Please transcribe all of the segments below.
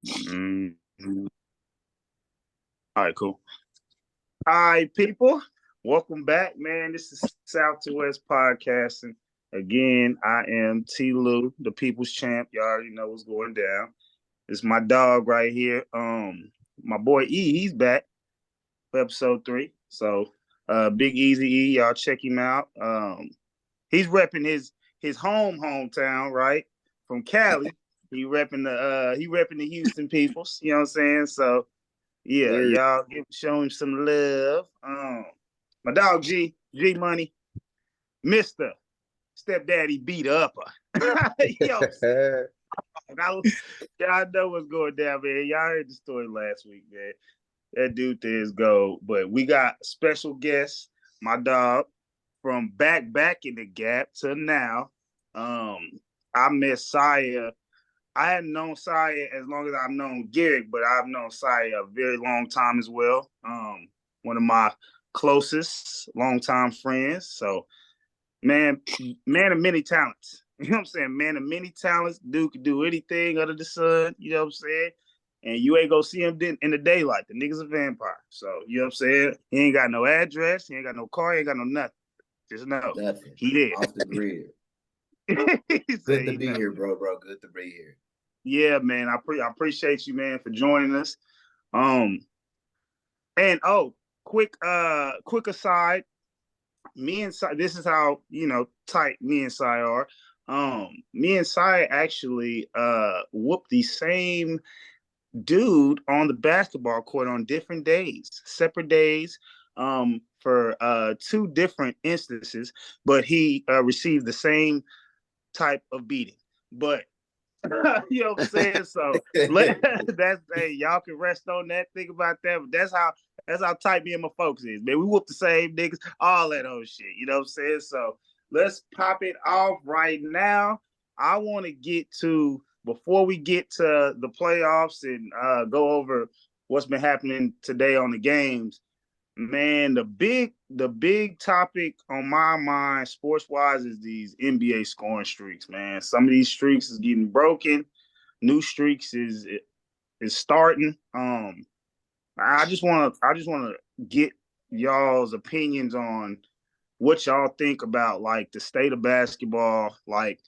Mm-hmm. All right, cool. All right, people. Welcome back, man. This is South to West Podcasting. Again, I am T. Lou, the People's Champ. Y'all already know what's going down. It's my dog right here. My boy E, he's back for episode 3. So, Big Easy E, y'all check him out. He's repping his hometown, right? From Cali. He repping the Houston Peoples. You know what I'm saying? So yeah, Sir. y'all show him some love. My dog G Money, Mister Stepdaddy beat upper. You know what I'm saying? Y'all know what's going down, man. Y'all heard the story last week, man. That dude there is gold. But we got special guests, my dog, from back in the gap to now. I met Syah. I hadn't known Syah as long as I've known Garrett, but I've known Syah a very long time as well. One of my closest longtime friends. So, man of many talents. You know what I'm saying? Man of many talents. Dude could do anything under the sun. You know what I'm saying? And you ain't gonna see him in the daylight. The nigga's a vampire. So, you know what I'm saying? He ain't got no address. He ain't got no car. He ain't got no nothing. Just know Nothing. he there. Off the grid. Good to be here, bro. Good to be here. Yeah, man. I appreciate you, man, for joining us. And quick aside, me and Sy, this is how tight me and Sy are. Me and Sy actually whooped the same dude on the basketball court on different days, separate days, for 2 different instances, but he received the same type of beating. But you know what I'm saying? So that's hey, y'all can rest on that. Think about that. But that's how tight me and my folks is, man. We whoop the same niggas, all that old shit. You know what I'm saying? So let's pop it off right now. I want to get to before we get to the playoffs and go over what's been happening today on the games. Man, the big topic on my mind, sports wise, is these NBA scoring streaks. Man, some of these streaks is getting broken. New streaks is starting. I just want to get y'all's opinions on what y'all think about like the state of basketball. Like,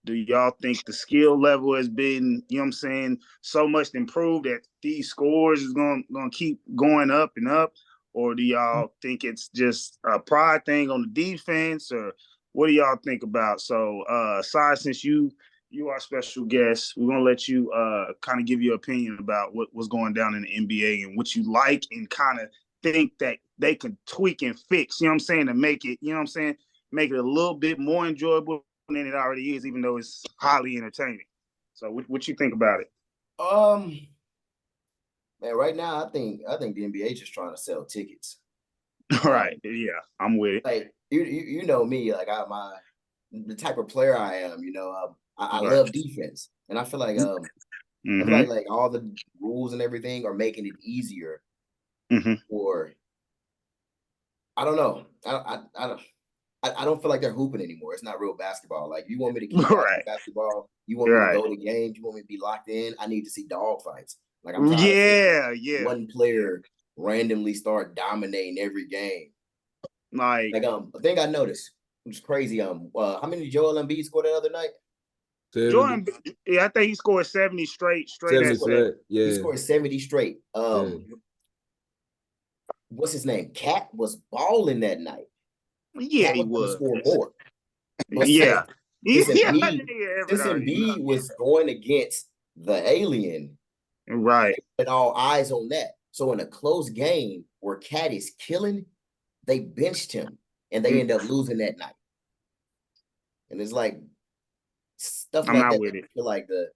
do y'all think the skill level has been, you know what I'm saying, so much improved that these scores is gonna keep going up and up? Or do y'all think it's just a pride thing on the defense? Or what do y'all think about? So Sy, since you are a special guest, we're gonna let you kind of give your opinion about what's going down in the NBA and what you like and kind of think that they can tweak and fix, you know what I'm saying, to make it, you know what I'm saying, make it a little bit more enjoyable than it already is, even though it's highly entertaining. So what you think about it? Man, right now I think the NBA is just trying to sell tickets. Right. Yeah, I'm with it. Like you know me, like the type of player I am, I Right. love defense. And I feel like I feel like all the rules and everything are making it easier for I don't know. I don't feel like they're hooping anymore. It's not real basketball. Like, you want me to keep watching Right. basketball, you want me to go to games, you want me to be locked in, I need to see dog fights. Like, I'm tired of seeing one player randomly start dominating every game. Like a thing I noticed, which is crazy. How many did Joel Embiid score the other night? 70. Jordan, yeah, I think he scored 70 straight. 70 straight. Yeah. He scored 70 straight. What's his name? Cat was balling that night. Yeah, Cat he was. Score more. But yeah. Since Embiid was going against the alien, right, and all eyes on that. So in a close game where Cat is killing, they benched him and they end up losing that night. And it's like stuff I'm like not that. with it. I feel like the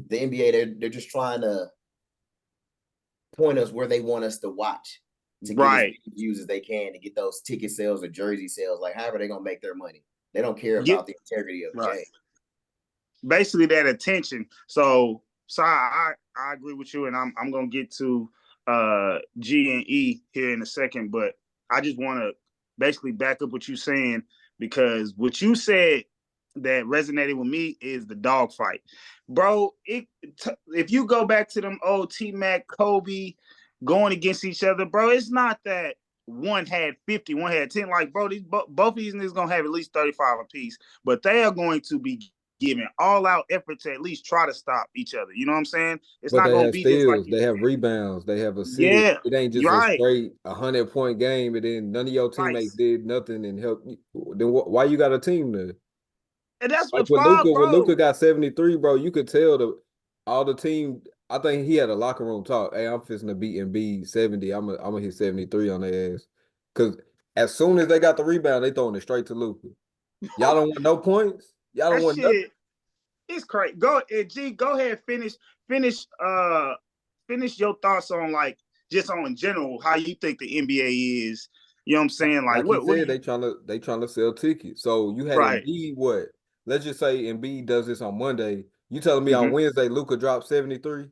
NBA, they're just trying to point us where they want us to watch to get as many views as they can to get those ticket sales or jersey sales. Like, however they're gonna make their money. They don't care about the integrity of the game. Basically, that attention. So, I agree with you, and I'm gonna get to G and E here in a second, but I just want to basically back up what you're saying, because what you said that resonated with me is the dogfight, bro. If you go back to them old T-Mac, Kobe going against each other, bro, it's not that one had 50, one had 10. Like, bro, both of these niggas gonna have at least 35 apiece, but they are going to be giving all out effort to at least try to stop each other. You know what I'm saying? It's But not they gonna have be just like steals, they have rebounds, they have assists. yeah, It ain't just a right, straight 100-point game, and then none of your right. teammates did nothing and helped you. Then why you got a team there? And that's Like what's wild, When Luca bro. got 73, bro, you could tell all the team. I think he had a locker room talk. Hey, I'm fixing to beat Embiid 70. I'm gonna hit 73 on their ass. Cause as soon as they got the rebound, they throwing it straight to Luca. Y'all don't want no points. Y'all don't That want nothing. shit is crazy. Go, G. Go ahead, finish, finish your thoughts on like just on in general how you think the NBA is. You know what I'm saying? Like, Like he what do said, you? they trying to sell tickets. So you had Right. Embiid. What? Let's just say Embiid does this on Monday. You telling me on Mm-hmm. Wednesday Luca dropped 73?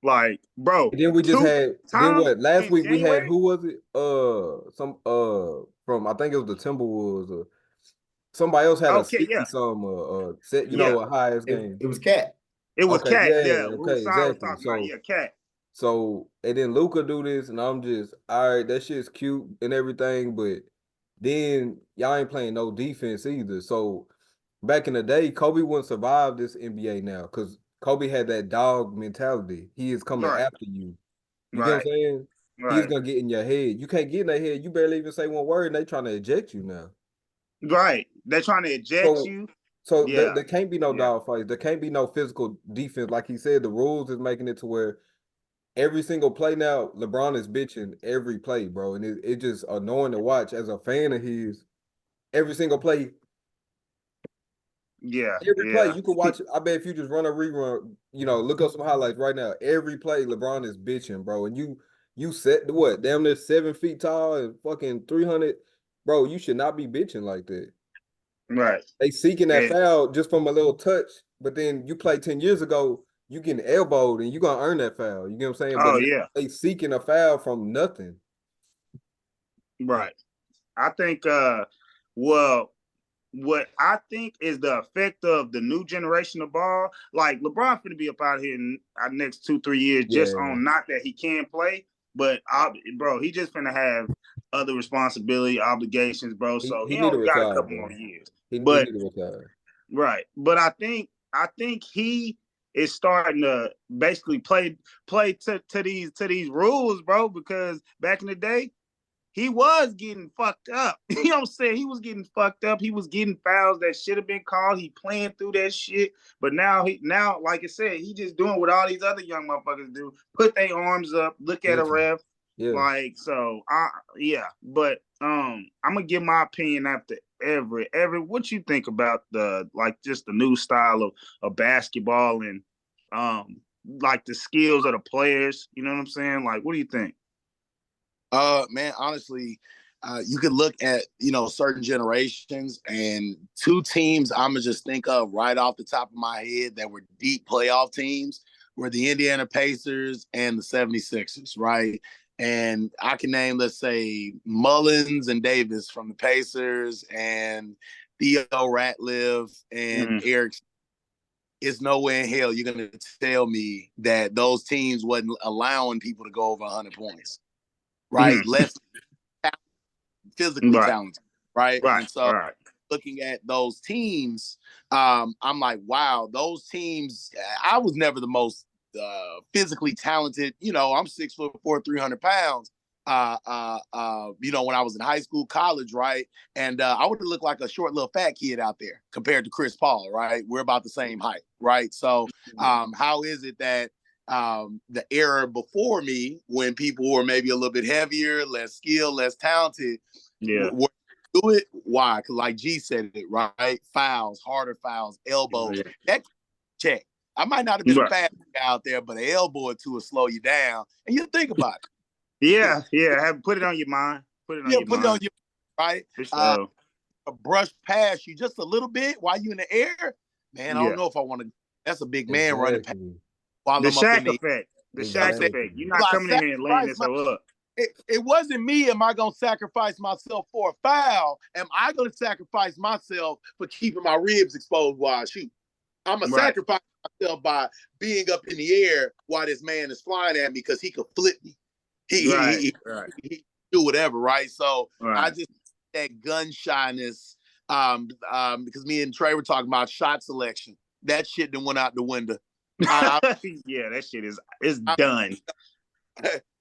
Like, bro, And then we just two had then times what? Last in week we had January. who was it? Some from I think it was the Timberwolves or somebody else had a Okay, 60 yeah, some set, yeah. a highest game. It was Cat. It was Okay, Cat. yeah, Yeah, Rule okay, Side was exactly. talking about. Yeah, Cat. So and then Luca do this, and I'm just all right. That shit's cute and everything, but then y'all ain't playing no defense either. So back in the day, Kobe wouldn't survive this NBA now because Kobe had that dog mentality. He is coming Right, after you. You get what I'm right, saying? He's right, gonna get in your head. You can't get in their head. You barely even say one word, and they trying to eject you now. right. They're trying to eject So, you. so Yeah, there can't be no yeah, dog fights. There can't be no physical defense. Like he said, the rules is making it to where every single play now, LeBron is bitching every play, bro, and it just annoying to watch as a fan of his. Every single play, yeah, every play yeah. you can watch. I bet if you just run a rerun, look up some highlights right now. Every play, LeBron is bitching, bro, and you set what damn near 7 feet tall and fucking 300, bro. You should not be bitching like that. Right. They seeking that And, foul just from a little touch, but then you played 10 years ago, you getting elbowed and you gonna earn that foul. You get what I'm saying? But oh now yeah. they seeking a foul from nothing. Right. I think well what I think is the effect of the new generation of ball, like LeBron finna be up out here in our next 2-3 years just Yeah. on not that he can play, but bro, he just finna have other responsibility, obligations, bro. So He he need to only got a retire, couple more bro. years. He But need to retire. right. But I think he is starting to basically play to these rules, bro, because back in the day, he was getting fucked up. You know what I'm saying? He was getting fucked up. He was getting fouls that should have been called. He playing through that shit. But now, like I said, he just doing what all these other young motherfuckers do. Put their arms up, look at a Bitching. ref. Yeah. Like, so yeah. But I'm gonna give my opinion after Everett. Everett, what you think about just the new style of basketball and like the skills of the players? You know what I'm saying? Like, what do you think? Man, honestly, you could look at certain generations, and two teams I'm gonna just think of right off the top of my head that were deep playoff teams were the Indiana Pacers and the 76ers, right? And I can name, let's say, Mullins and Davis from the Pacers, and Theo Ratliff and Eric. It's nowhere in hell you're gonna tell me that those teams wasn't allowing people to go over 100 points, right? Less physically Right. talented, right? Right. And so Right. looking at those teams, I'm like, wow, those teams. I was never the most physically talented. I'm 6'4", 300 pounds. When I was in high school, college, right? And I would have looked like a short little fat kid out there compared to Chris Paul, right? We're about the same height, right? So how is it that the era before me, when people were maybe a little bit heavier, less skilled, less talented, were do it? Why? Because like G said it, right? Fouls, harder fouls, elbows. That check. I might not have been a fast guy out there, but an elbow or two will slow you down. And you think about it. Yeah. Put it on your mind. Put it on your put mind. it on your right. Sure. A brush past you just a little bit while you in the air. Man, I don't know if I want to. That's a big man running past while the I'm up in Shaq the effect. The I'm Shaq saying, effect. You're well, not I coming in here and laying sacrificed this up. it wasn't me. Am I going to sacrifice myself for a foul? Am I going to sacrifice myself for keeping my ribs exposed while I shoot? I'm going to sacrifice myself by being up in the air while this man is flying at me because he could flip me. He do whatever, right? So I just that gun shyness because me and Trey were talking about shot selection. That shit then went out the window. Yeah, that shit is done.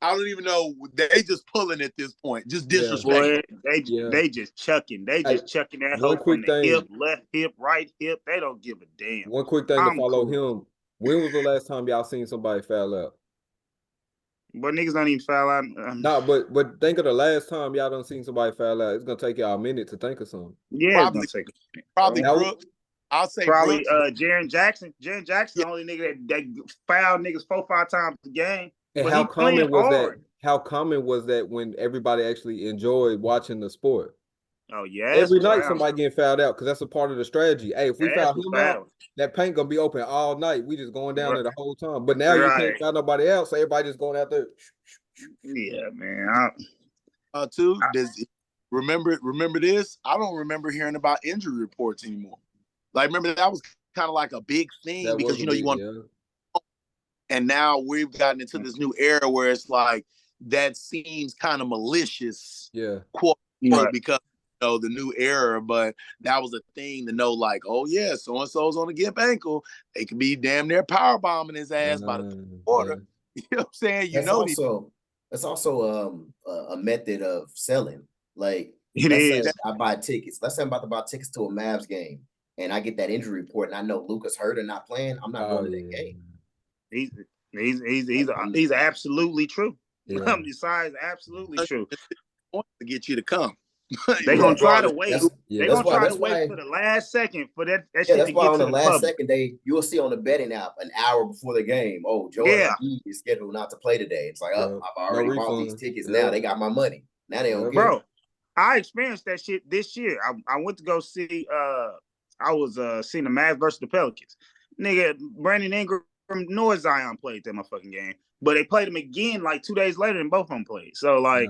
I don't even know. They just pulling at this point. Just disrespect. They just chucking. They just chucking that hoe from the hip, left hip, right hip. They don't give a damn. One quick thing to follow him. When was the last time y'all seen somebody foul out? But niggas don't even foul out. Nah, but think of the last time y'all done seen somebody foul out. It's gonna take y'all a minute to think of something. Yeah, probably Brooks. I'll say probably Brooks. Jaren Jackson. Jaren Jackson, the only nigga that fouled niggas 4-5 times a game. And how common was that? How common was that when everybody actually enjoyed watching the sport? Oh yeah, every night somebody getting fouled out because that's a part of the strategy. Hey, if we foul him out, that paint gonna be open all night. We just going down there the whole time. But now you can't foul nobody else, so everybody just going out there. Yeah, man. Remember this? I don't remember hearing about injury reports anymore. Like, remember that was kind of like a big thing that because you want. And now we've gotten into this new era where it's like that seems kind of malicious. Yeah. Quote because the new era, but that was a thing to know, like, oh yeah, so and so's on a gimp ankle. They could be damn near power bombing his ass by the quarter. Yeah. You know what I'm saying? That's also a method of selling. Like let's say I buy tickets. Let's say I'm about to buy tickets to a Mavs game and I get that injury report and I know Luka's hurt and not playing, I'm not going to that game. He's absolutely true. Yeah. Besides, absolutely true. To get you to come. They're gonna try to wait. They're gonna try to wait for the last second for that shit to get to the last second. You'll see on the betting app an hour before the game. Oh, Joel is scheduled not to play today. It's like, I've already bought these tickets. Now they got my money. Now they don't get it. Bro, I experienced that shit this year. I went to go see. I was seeing the Mavs versus the Pelicans. Nigga, Brandon Ingram nor Zion played that motherfucking game, but they played him again like 2 days later, and both of them played. So like,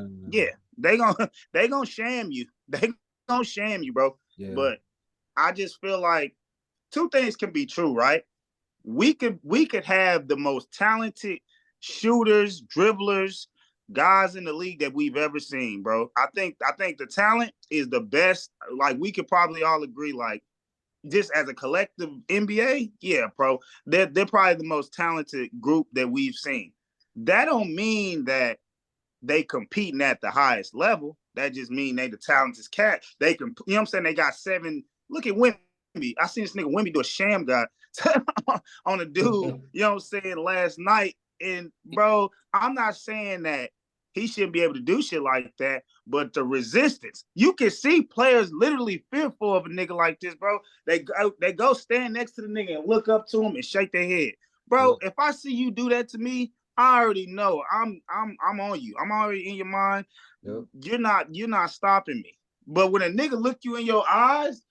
they gonna sham you. They gonna sham you, bro. Yeah. But I just feel like two things can be true, right? We could have the most talented shooters, dribblers, guys in the league that we've ever seen, bro. I think the talent is the best. Like, we could probably all agree, like, just as a collective NBA, yeah, bro, they're probably the most talented group that we've seen. That don't mean that they competing at the highest level. That just mean they the talented cat. They can, you know what I'm saying? They got 7. Look at Wemby. I seen this nigga Wemby do a sham guy on a dude, you know what I'm saying, last night. And bro, I'm not saying that he shouldn't be able to do shit like that, but the resistance, you can see players literally fearful of a nigga like this, bro. They go stand next to the nigga and look up to him and shake their head. Bro, if I see you do that to me, I already know I'm on you. I'm already in your mind. You're not stopping me. But when a nigga look you in your eyes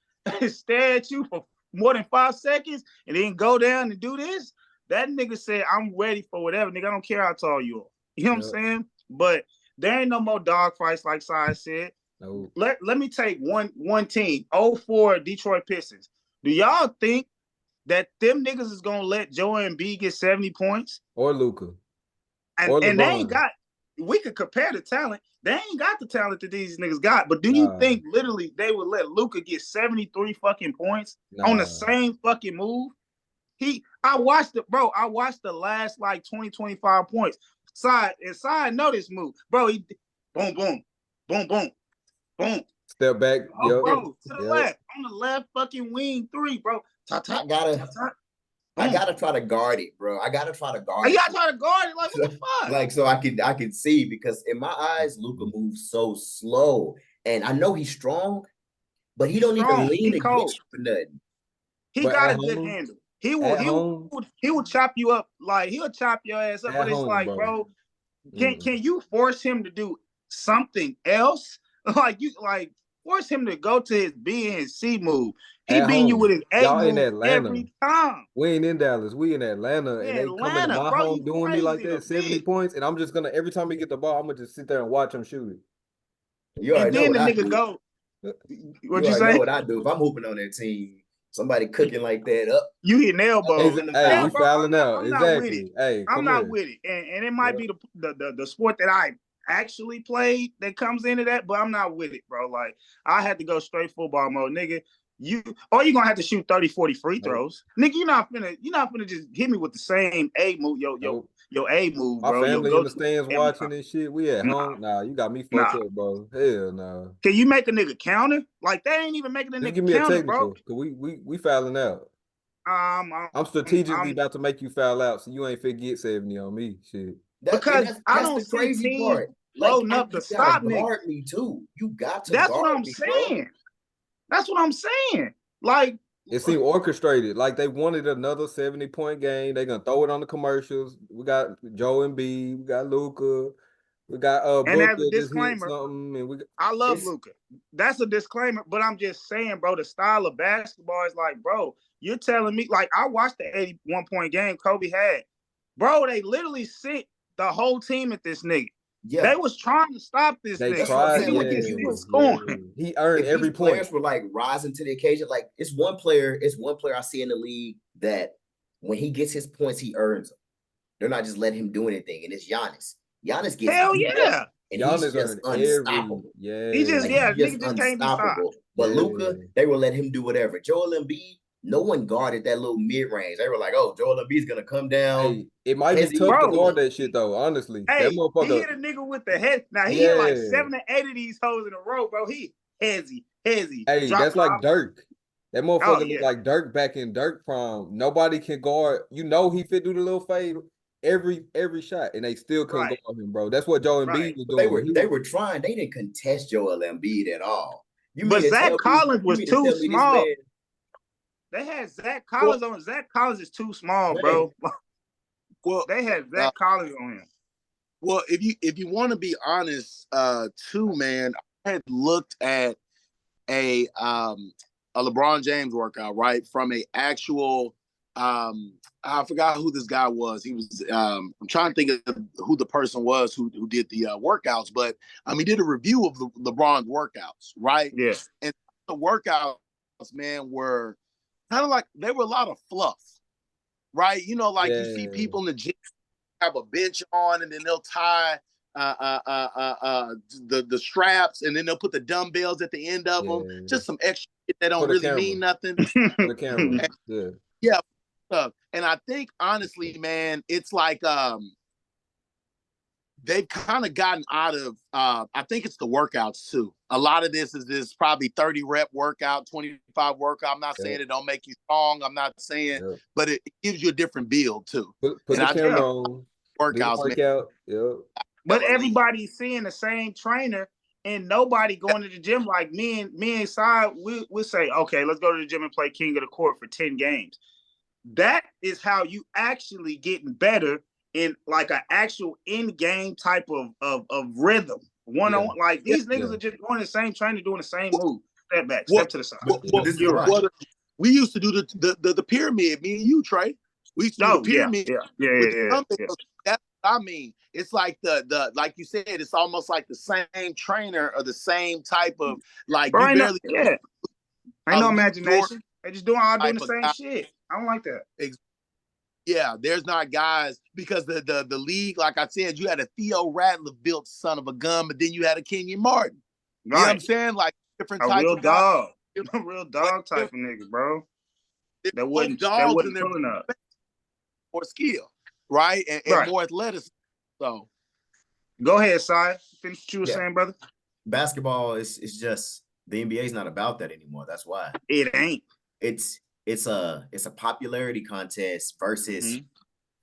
and stare at you for more than 5 seconds and then go down and do this, that nigga said, I'm ready for whatever. Nigga, I don't care how tall you are. You know what I'm saying? But there ain't no more dog fights like Syah said. No. Let me take one team, 04 Detroit Pistons. Do y'all think that them niggas is gonna let Joel Embiid get 70 points? Or Luka. And they ain't got, we could compare the talent. They ain't got the talent that these niggas got. But do you think literally they would let Luka get 73 fucking points on the same fucking move? I watched the last like 20, 25 points. Syah know this move. Bro, he boom, boom, boom, boom, boom. Step back. Bro, to the left. On the left fucking wing 3, bro. I gotta try to guard it, bro. I gotta try to guard it. You gotta try to guard it, like, what the fuck? Like, so I can see, because in my eyes, Luka moves so slow. And I know he's strong, but he don't even lean against you for nothing. He got a good handle. He will chop you up, like he'll chop your ass up. But it's like, bro, can you force him to do something else? Like Force him to go to his B and his C move. He At beating you home. with his A Y'all in move Atlanta. every time. We ain't in Dallas. We in Atlanta, and In they coming to Atlanta, my bro, home you doing me like crazy that, 70 bitch. points, and I'm just gonna every time we get the ball, I'm gonna just sit there and watch him shoot it. You And already know then what the I nigga do. go. You What you already know say? what I do. If I'm hooping on that team, somebody cooking like that up. You hit an elbow. Hey, Yeah, we bro, fouling out. I'm not with it. Exactly. Hey, I'm come not here. with it. And it might be the sport that I actually played that comes into that, but I'm not with it, bro. Like, I had to go straight football mode, nigga. You're gonna have to shoot 30, 40 free throws. Nigga, you're not finna just hit me with the same A move, your A move, My bro. family in the stands watching this shit. We at home. Nah, you got me fucked up, bro. Hell nah. Can you make a nigga counter? Like, they ain't even making a Just nigga give me a counter, bro. technical, cause we fouling out. I'm strategically about to make you foul out, so you ain't forget 70 on me. Shit. Because I don't the see crazy teams part. loading up to stop niggas. Guard me too. You got to That's guard what I'm me, saying. bro. That's what I'm saying. Like, it seemed orchestrated. Like they wanted another 70-point game. They gonna throw it on the commercials. We got Joe and B. We got Luca. We got and Booker as a just hit disclaimer, something, and I love Luca. That's a disclaimer, but I'm just saying, bro, the style of basketball is like, bro, you're telling me, like, I watched the 81-point game Kobe had. Bro, they literally sit the whole team at this nigga. Yeah. They was trying to stop this they nigga. tried, He earned every point. Players were like rising to the occasion. Like it's one player I see in the league that when he gets his points, he earns them. They're not just letting him do anything, and it's Giannis. Giannis gets yeah. And Giannis he's just unstoppable. He just nigga just can't be stopped. But Luca, they will let him do whatever. Joel Embiid, no one guarded that little mid-range. They were like, oh, Joel Embiid's gonna come down. Hey, it might be tough to guard that shit though, honestly. Hey, that motherfucker, he hit a nigga with the head. Now he hit like 7 or 8 of these hoes in a row, bro. He hezzy. Hey, that's like Dirk. That motherfucker look like Dirk back in Dirk prime. Nobody can guard. You know he fit do the little fade every shot, and they still couldn't guard him, bro. That's what Joel Embiid was doing. They were trying. They didn't contest Joel Embiid at all. But Zach Collins was too small. They had Zach Collins on. Zach Collins is too small, bro. Well, they had Zach Collins on him. Well, if you want to be honest, too, man, I had looked at a LeBron James workout, right, from a actual. I forgot who this guy was. He was. I'm trying to think of who the person was who did the workouts, but he did a review of LeBron's workouts, right? Yeah. And the workouts, man, were kind of like they were a lot of fluff, right? You know, like you see people in the gym have a bench on, and then they'll tie the straps, and then they'll put the dumbbells at the end of them. Just some extra shit that don't really mean nothing. For the camera. Yeah. And I think honestly, man, it's like they've kind of gotten out of I think it's the workouts too. A lot of this is this probably 30 rep workout, 25 workout. I'm not saying it don't make you strong. I'm not saying, but it gives you a different build too. Put the camera on. Workouts, workout. But everybody's seeing the same trainer, and nobody going to the gym. Like me and Syah, we'll say, okay, let's go to the gym and play King of the Court for 10 games. That is how you actually getting better in like an actual in-game type of rhythm. One-on-one. Like these niggas are just going the same trainer, doing the same move. Step back, step to the side. We used to do the pyramid, me and you, Trey. We used to do the pyramid. Yeah. That's what I mean. It's like the like you said, it's almost like the same trainer or the same type of like Bro, you barely ain't no imagination. They just doing the same shit. I don't like that. Yeah, there's not guys because the league, like I said, you had a Theo Radcliffe built son of a gun, but then you had a Kenyon Martin. You know what I'm saying? Like different types of dog. A real dog type of nigga, bro. That wasn't pulling up. More skill, right? And more athleticism. So go ahead, Syah. Finish what you were saying, brother. Basketball is just the NBA is not about that anymore. That's why. It ain't. It's a popularity contest versus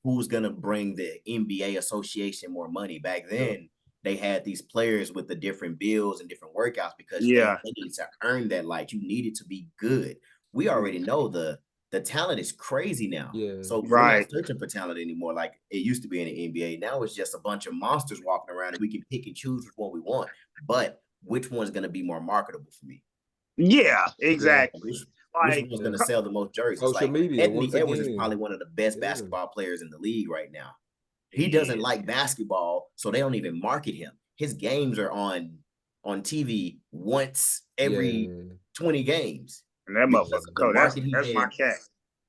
who's gonna bring the NBA association more money. Back then, they had these players with the different bills and different workouts because they needed to earn that light. You needed to be good. We already know the talent is crazy now. So we're not searching for talent anymore like it used to be in the NBA. Now it's just a bunch of monsters walking around and we can pick and choose which one we want. But which one's going to be more marketable for me. Yeah, exactly. Which one's going to sell the most jerseys? Social media. Anthony Edwards is probably one of the best basketball players in the league right now. He doesn't like basketball, so they don't even market him. His games are on TV once every 20 games. And that motherfucker, coach, that's my cat.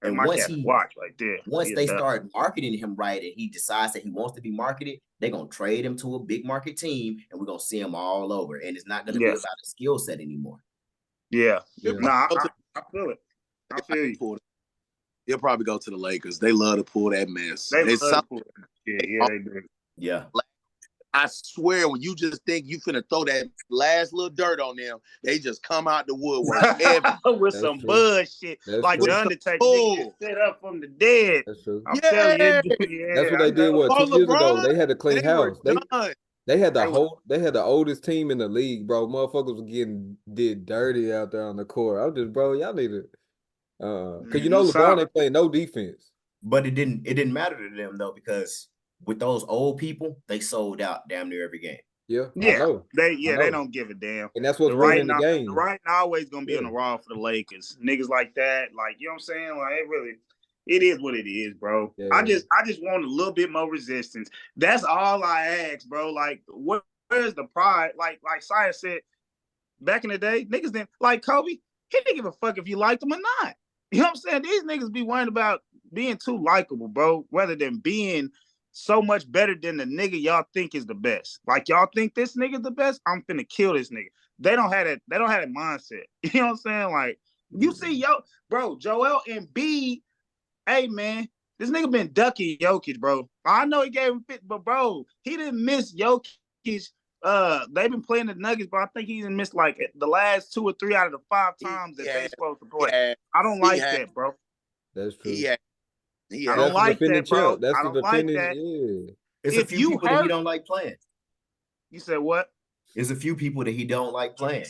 And once he watch right there. Once they start marketing him right and he decides that he wants to be marketed, they're gonna trade him to a big market team and we're gonna see him all over. And it's not gonna be about a skill set anymore. Yeah. Nah, I feel it. I feel you. He'll probably go to the Lakers. They love to pull that mess. They love to pull that. Yeah, they do. Yeah. I swear, when you just think you finna throw that last little dirt on them, they just come out the woodwork with some bullshit, like the Undertaker set up from the dead. That's true. I'm telling you, that's what they did. What 2 years ago? They had to clean house. They had the oldest team in the league, bro. Motherfuckers were did dirty out there on the court. I'm just, bro, y'all need to, because LeBron ain't playing no defense. But it didn't matter to them though, because with those old people, they sold out damn near every game. Yeah. They don't give a damn. And that's what's winning the game. The right now always gonna be on the raw for the Lakers. Niggas like that, like, you know what I'm saying? Like, it is what it is, bro. Yeah. I just want a little bit more resistance. That's all I ask, bro. Like, where's the pride? Like Syah said, back in the day, niggas didn't like Kobe. He didn't give a fuck if you liked him or not. You know what I'm saying? These niggas be worrying about being too likable, bro, rather than being so much better than the nigga y'all think is the best. Like, y'all think this nigga's the best? I'm finna kill this nigga. They don't have that mindset. You know what I'm saying? Like, you see, Joel Embiid, hey man, this nigga been ducking Jokic, bro. I know he gave him fit, but bro, he didn't miss Jokic. They've been playing the Nuggets, but I think he didn't miss like the last 2 or 3 out of the 5 times that they're supposed to play. I don't like that, bro. That's true. I don't like that, bro. That's I don't like that. Yeah. It's a few people that he don't like playing. You said what? There's a few people that he don't like playing.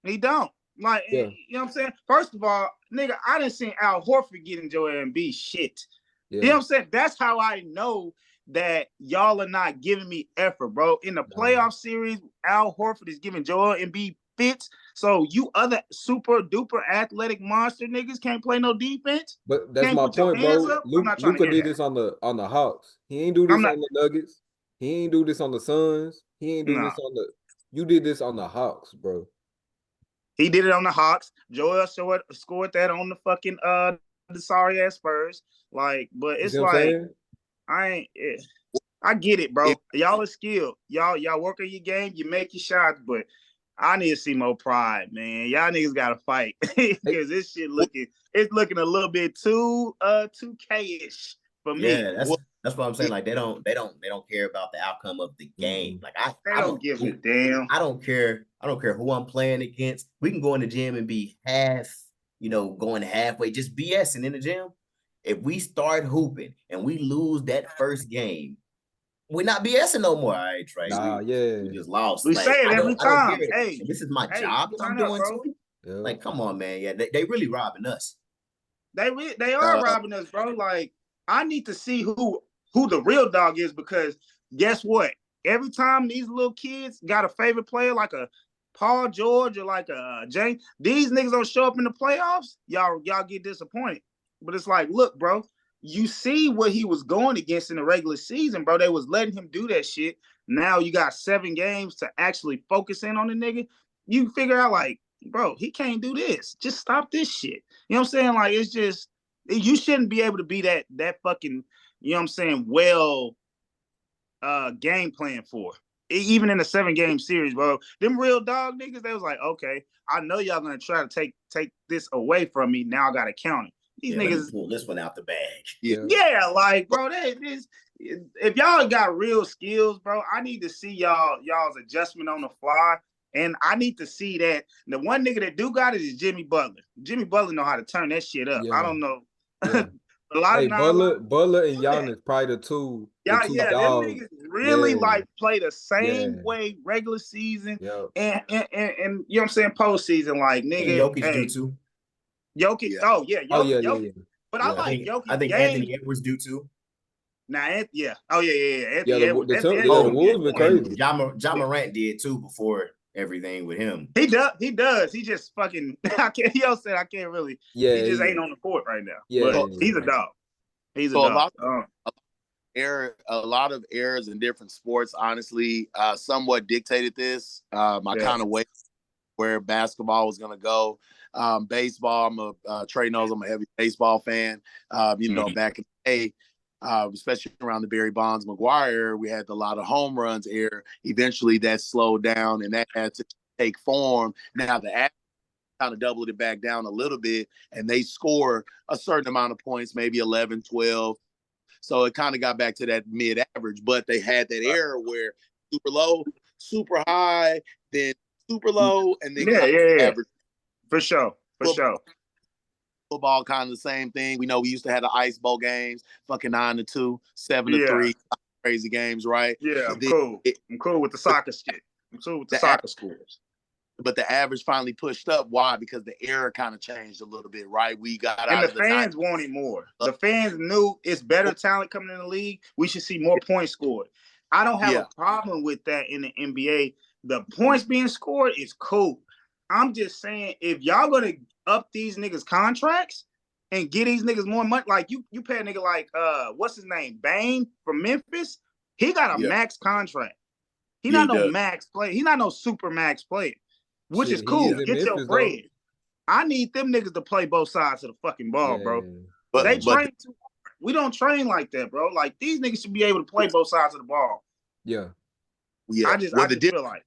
He don't. Like, you know what I'm saying? First of all, nigga, I didn't see Al Horford getting Joel Embiid shit. Yeah. You know what I'm saying? That's how I know that y'all are not giving me effort, bro. In the playoff series, Al Horford is giving Joel Embiid fits. So you other super duper athletic monster niggas can't play no defense. But that's my point, bro. Luka did this on the Hawks. He ain't do this on the Nuggets. He ain't do this on the Suns. He ain't do this on the. You did this on the Hawks, bro. He did it on the Hawks. Joel scored that on the fucking the sorry ass Spurs. Like, but it's like I get it, bro. Y'all are skilled. Y'all work on your game. You make your shots, but I need to see more pride, man. Y'all niggas gotta fight because this shit looking a little bit too 2K-ish for me. Yeah, that's what I'm saying. Like they don't care about the outcome of the game. Like I don't give a damn. I don't care who I'm playing against. We can go in the gym and be going halfway, just BSing in the gym. If we start hooping and we lose that first game, we're not BSing no more. All right, Trey. We just lost. We say it every time. Hey, this is my job that I'm doing too. Yeah. Like, come on, man. Yeah, they really robbing us. They are robbing us, bro. Like, I need to see who the real dog is, because guess what? Every time these little kids got a favorite player like a Paul George or like a James, these niggas don't show up in the playoffs, y'all get disappointed. But it's like, look, bro, you see what he was going against in the regular season, bro. They was letting him do that shit. Now you got 7 games to actually focus in on the nigga. You figure out, like, bro, he can't do this. Just stop this shit. You know what I'm saying? Like, it's just, you shouldn't be able to be that fucking, you know what I'm saying, well game plan for. Even in a 7-game series, bro. Them real dog niggas, they was like, okay, I know y'all gonna try to take this away from me. Now I gotta count it. These niggas pull this one out the bag. Yeah, like, bro, if y'all got real skills, bro, I need to see y'all's adjustment on the fly. And I need to see that the one nigga that do got it is Jimmy Butler. Jimmy Butler know how to turn that shit up. I don't know. Yeah. A lot of Butler and Giannis probably the two. Them niggas really like play the same way regular season and you know what I'm saying, postseason. Like, nigga, Jokic do too. Jokic, Jokic. But I like Jokic. I think Anthony Edwards do too. Nah, Anthony the Wolves been crazy. Ja Morant did too before everything with him. He does. He does. He just fucking. I can't. He also said I can't really. Yeah, he just ain't on the court right now. Yeah, but he's a dog. He's a dog. A lot of errors in different sports, honestly, somewhat dictated this. I kind of waited where basketball was going to go. Baseball, Trey knows I'm a heavy baseball fan. You know, back in the day, especially around the Barry Bonds McGuire, we had a lot of home runs era. Eventually that slowed down and that had to take form. Now the average kind of doubled it back down a little bit, and they score a certain amount of points, maybe 11, 12. So it kind of got back to that mid-average, but they had that era where super low, super high, then super low, and then average. For sure. Football kind of the same thing. We know we used to have the Ice Bowl games, fucking 9-2, 7-3, crazy games, right? Yeah, I'm cool. I'm cool with the soccer shit. I'm cool with the soccer scores. But the average finally pushed up. Why? Because the era kind of changed a little bit, right? We got and out the fans wanted more. The fans knew it's better talent coming in the league. We should see more points scored. I don't have a problem with that in the NBA. The points being scored is cool. I'm just saying, if y'all gonna up these niggas' contracts and get these niggas more money, like you pay a nigga like what's his name, Bane from Memphis. He got a max contract. He not no max player. He not no super max player. Which is cool. Get your bread. I need them niggas to play both sides of the fucking ball, bro. But they train too hard. We don't train like that, bro. Like, these niggas should be able to play both sides of the ball. Yeah. Yeah. I just feel like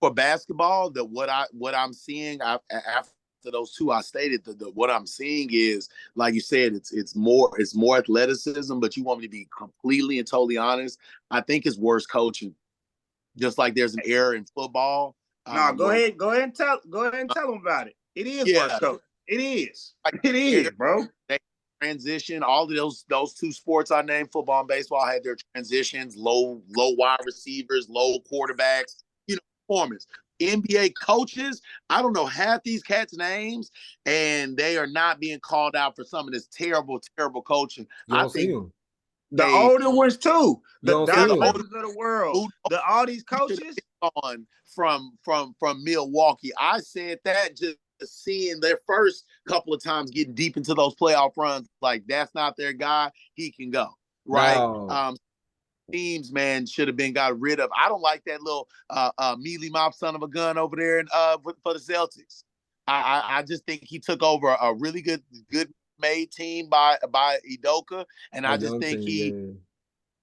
for basketball, what I'm seeing after those two I stated, what I'm seeing is, like you said, it's more athleticism, but you want me to be completely and totally honest, I think it's worse coaching. Just like there's an error in football. Go ahead and tell them about it. It is worse coach. It is. It is, bro. They transition. All of those two sports I named, football and baseball, had their transitions, low wide receivers, low quarterbacks, performance. NBA coaches, I don't know half these cats' names, and they are not being called out for some of this terrible, terrible coaching. I think the older ones too. The oldest of the world. All these coaches on from Milwaukee. I said that just seeing their first couple of times getting deep into those playoff runs, like that's not their guy. He can go. Right. No. Teams, man, should have been got rid of. I don't like that little mealy mouth son of a gun over there for the Celtics. I just think he took over a really good made team by Udoka, and I just think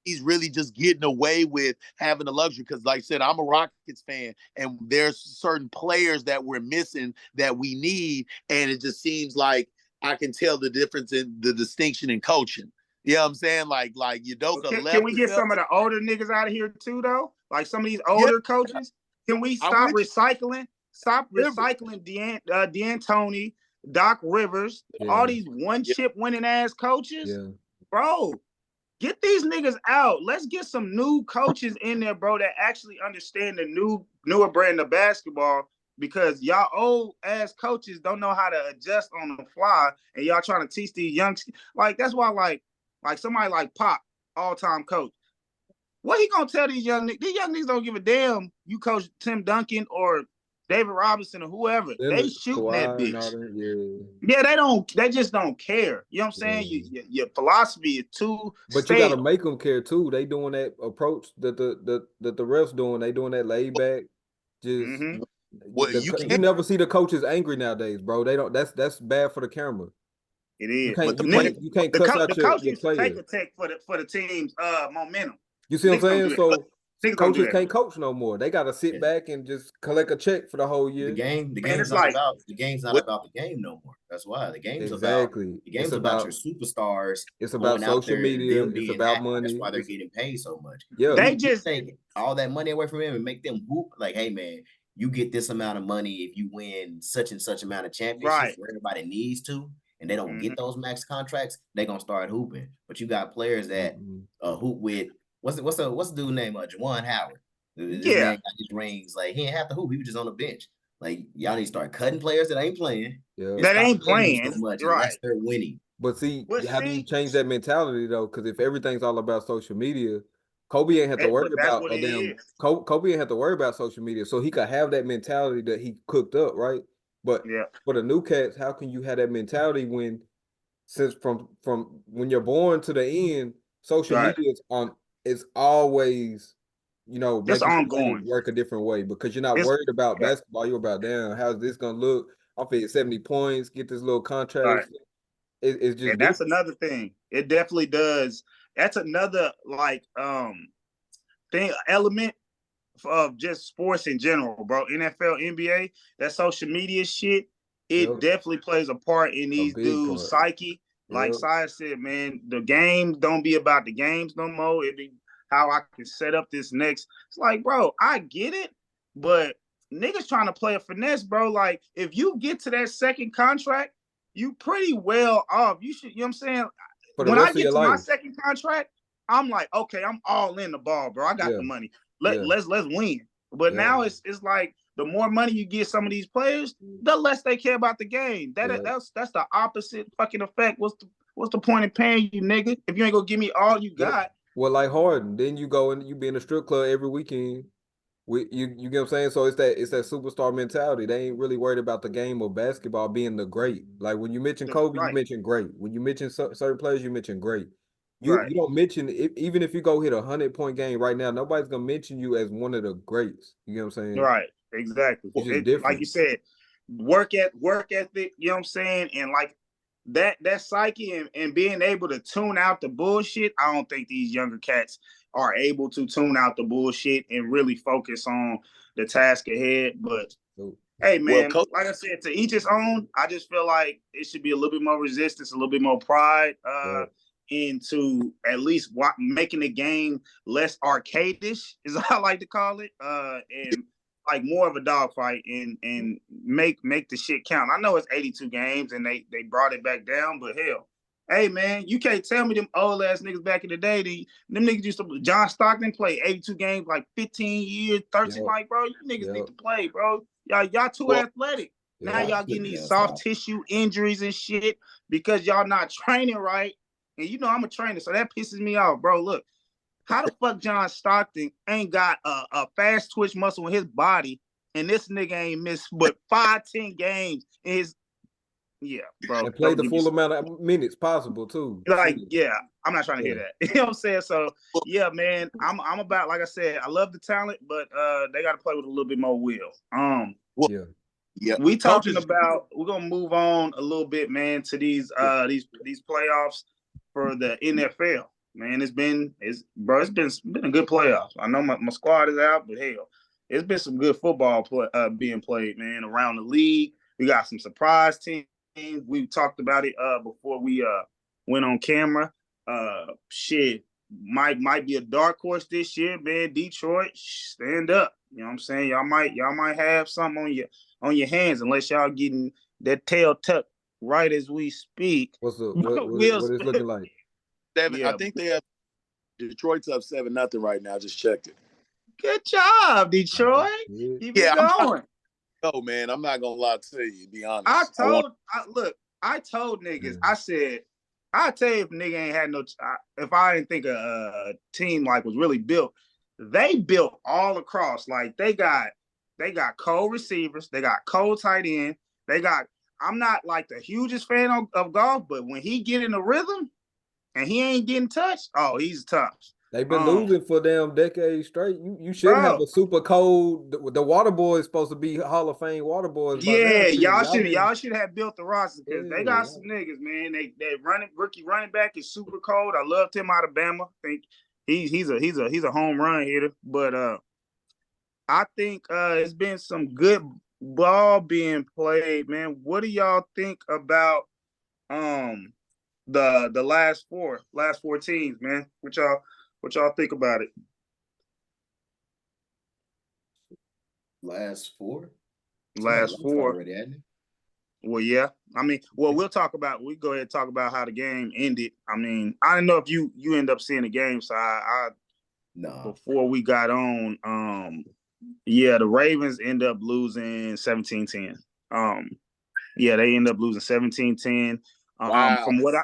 he's really just getting away with having the luxury, because like I said, I'm a Rockets fan, and there's certain players that we're missing that we need, and it just seems like I can tell the difference in the distinction in coaching. You know what I'm saying? Like Udoka left. Can we get some of the older niggas out of here too, though? Like some of these older coaches? Can we stop recycling? Stop recycling D'Antoni, Doc Rivers, all these one-chip winning ass coaches? Yeah. Bro, get these niggas out. Let's get some new coaches in there, bro, that actually understand the newer brand of basketball, because y'all old ass coaches don't know how to adjust on the fly, and y'all trying to teach these young, like, that's why like somebody like Pop, all-time coach. What he gonna tell these young niggas? These young niggas don't give a damn you coach Tim Duncan or David Robinson or whoever. They shooting that bitch. They just don't care. You know what I'm saying? Your philosophy is too But stale. You gotta make them care too. They doing that approach that the refs doing. They doing that laid back. Just you never see the coaches angry nowadays, bro. They don't. That's bad for the camera. It is. You can't cuss out your players. Take a take for the team's momentum. You see what I'm saying? So coaches can't coach no more. They got to sit back and just collect a check for the whole year. The game's not about the game no more. That's why the game's about your superstars. It's about social media. It's about money. That's why they're getting paid so much. Yeah, they just take all that money away from them and make them whoop like, hey man, you get this amount of money if you win such and such amount of championships where everybody needs to, and they don't get those max contracts, they're gonna start hooping. But you got players that hoop with what's the dude name? Juwan Howard. This man got his rings. Like, he ain't have to hoop. He was just on the bench. Like, y'all need to start cutting players that ain't playing. Yeah. That ain't playing so much unless they're winning. But see, how do you change that mentality though? Because if everything's all about social media, Kobe ain't have to worry But that's about what a it damn is. Kobe ain't have to worry about social media, so he could have that mentality that he cooked up, right? But Yeah. for the new cats, how can you have that mentality when since from when you're born to the end, social Right. media is always, It's making the game ongoing. work a different way because you're not It's worried about yeah, basketball. You're about, damn, how's this gonna look? I'm fit 70 points, get this little contract. right. It's just And that's different. another thing. It definitely does. That's another like thing element of just sports in general, bro. NFL, NBA, that social media shit, it Yep, definitely plays a part in a these big dudes' part. psyche. Like Yep. Syah said, man, the games don't be about the games no more. It be how I can set up this next. It's like, bro, I get it, but niggas trying to play a finesse, bro. Like, if you get to that second contract, you pretty well off. You should, you know what I'm saying? For the When I rest of get your to my life. second contract, I'm like, okay, I'm all in the ball, bro. I got Yeah, the money. yeah, Let's win. But yeah, now it's like the more money you get some of these players, the less they care about the game. yeah. That's the opposite fucking effect. What's the point in paying you, nigga, if you ain't gonna give me all you Yeah. got? Well, like Harden, then you go and you be in a strip club every weekend. You get what I'm saying? So it's that superstar mentality. They ain't really worried about the game of basketball being the great. Like when you mention Kobe, you Right, mention great. When you mention certain players, you mention great. You right, you don't mention even if you go hit 100-point game right now, nobody's gonna mention you as one of the greats. You get what I'm saying? right. Exactly. It's just It like different. you said, work ethic. You know what I'm saying? And like that psyche and being able to tune out the bullshit. I don't think these younger cats are able to tune out the bullshit and really focus on the task ahead. But So, hey, Well, man, coach, like I said, to each his own. I just feel like it should be a little bit more resistance, a little bit more pride yeah. into at least making the game less arcadish, is what I like to call it, and like more of a dogfight and make the shit count. I know it's 82 games and they brought it back down, but hell, hey man, you can't tell me them old ass niggas back in the day. Them niggas used to John Stockton play 82 games like 15 years, 13. Yep. Like, bro, you niggas need Yep. to play, bro. Y'all too well, athletic. Now Yep. Stop y'all getting putting these down. soft Stop. tissue injuries and shit because y'all not training right. And you know I'm a trainer, so that pisses me off, bro. Look, how the fuck John Stockton ain't got a fast twitch muscle in his body, and this nigga ain't missed but 5-10 games in his bro. And play Don't the get me full amount of minutes possible too. like, Shit. yeah, I'm not trying to hear Yeah. that. You know what I'm saying? So yeah, man, I'm about, like I said, I love the talent, but they got to play with a little bit more will. well, Yeah. yeah, We talking coaches. about, we're gonna move on a little bit, man, to these playoffs for the NFL. Man, it's been a good playoffs. I know my squad is out, but hell, it's been some good football being played, man, around the league. We got some surprise teams. We talked about it before we went on camera. Shit might be a dark horse this year, man. Detroit, stand up. You know what I'm saying? Y'all might have something on your hands unless y'all getting that tail tucked right as we speak. What's the We'll, what it's looking like? Seven. I yeah. think they have Detroit's up 7-0 right now. Just checked it. Good job, Detroit. Yeah. Keep it Yeah, I'm trying going. to go, man. I'm not gonna lie to you. To be I honest, told niggas, I said, I tell you if nigga ain't had no, if I didn't think a team like was really built, they built all across. Like they got cold receivers, they got cold tight end, they got. I'm not like the hugest fan of golf, but when he get in the rhythm and he ain't getting touched, oh, he's tough. They've been losing for damn decades straight. You should have Bro, a super cold. The water boy is supposed to be Hall of Fame water boys by now. yeah, Shit, y'all should have built the roster because they got yeah. some niggas, man. They rookie running back is super cold. I loved him out of Bama. I think he's a home run hitter. But I think it's been some good ball being played, man. What do y'all think about the last four teams, man? What y'all think about it? Last four? Last four. Already, hadn't it? Well, yeah. I mean, well, we go ahead and talk about how the game ended. I mean, I don't know if you end up seeing the game, so No. before we got on, yeah, the Ravens end up losing 17-10. Yeah, they end up losing 17-10. wow. From what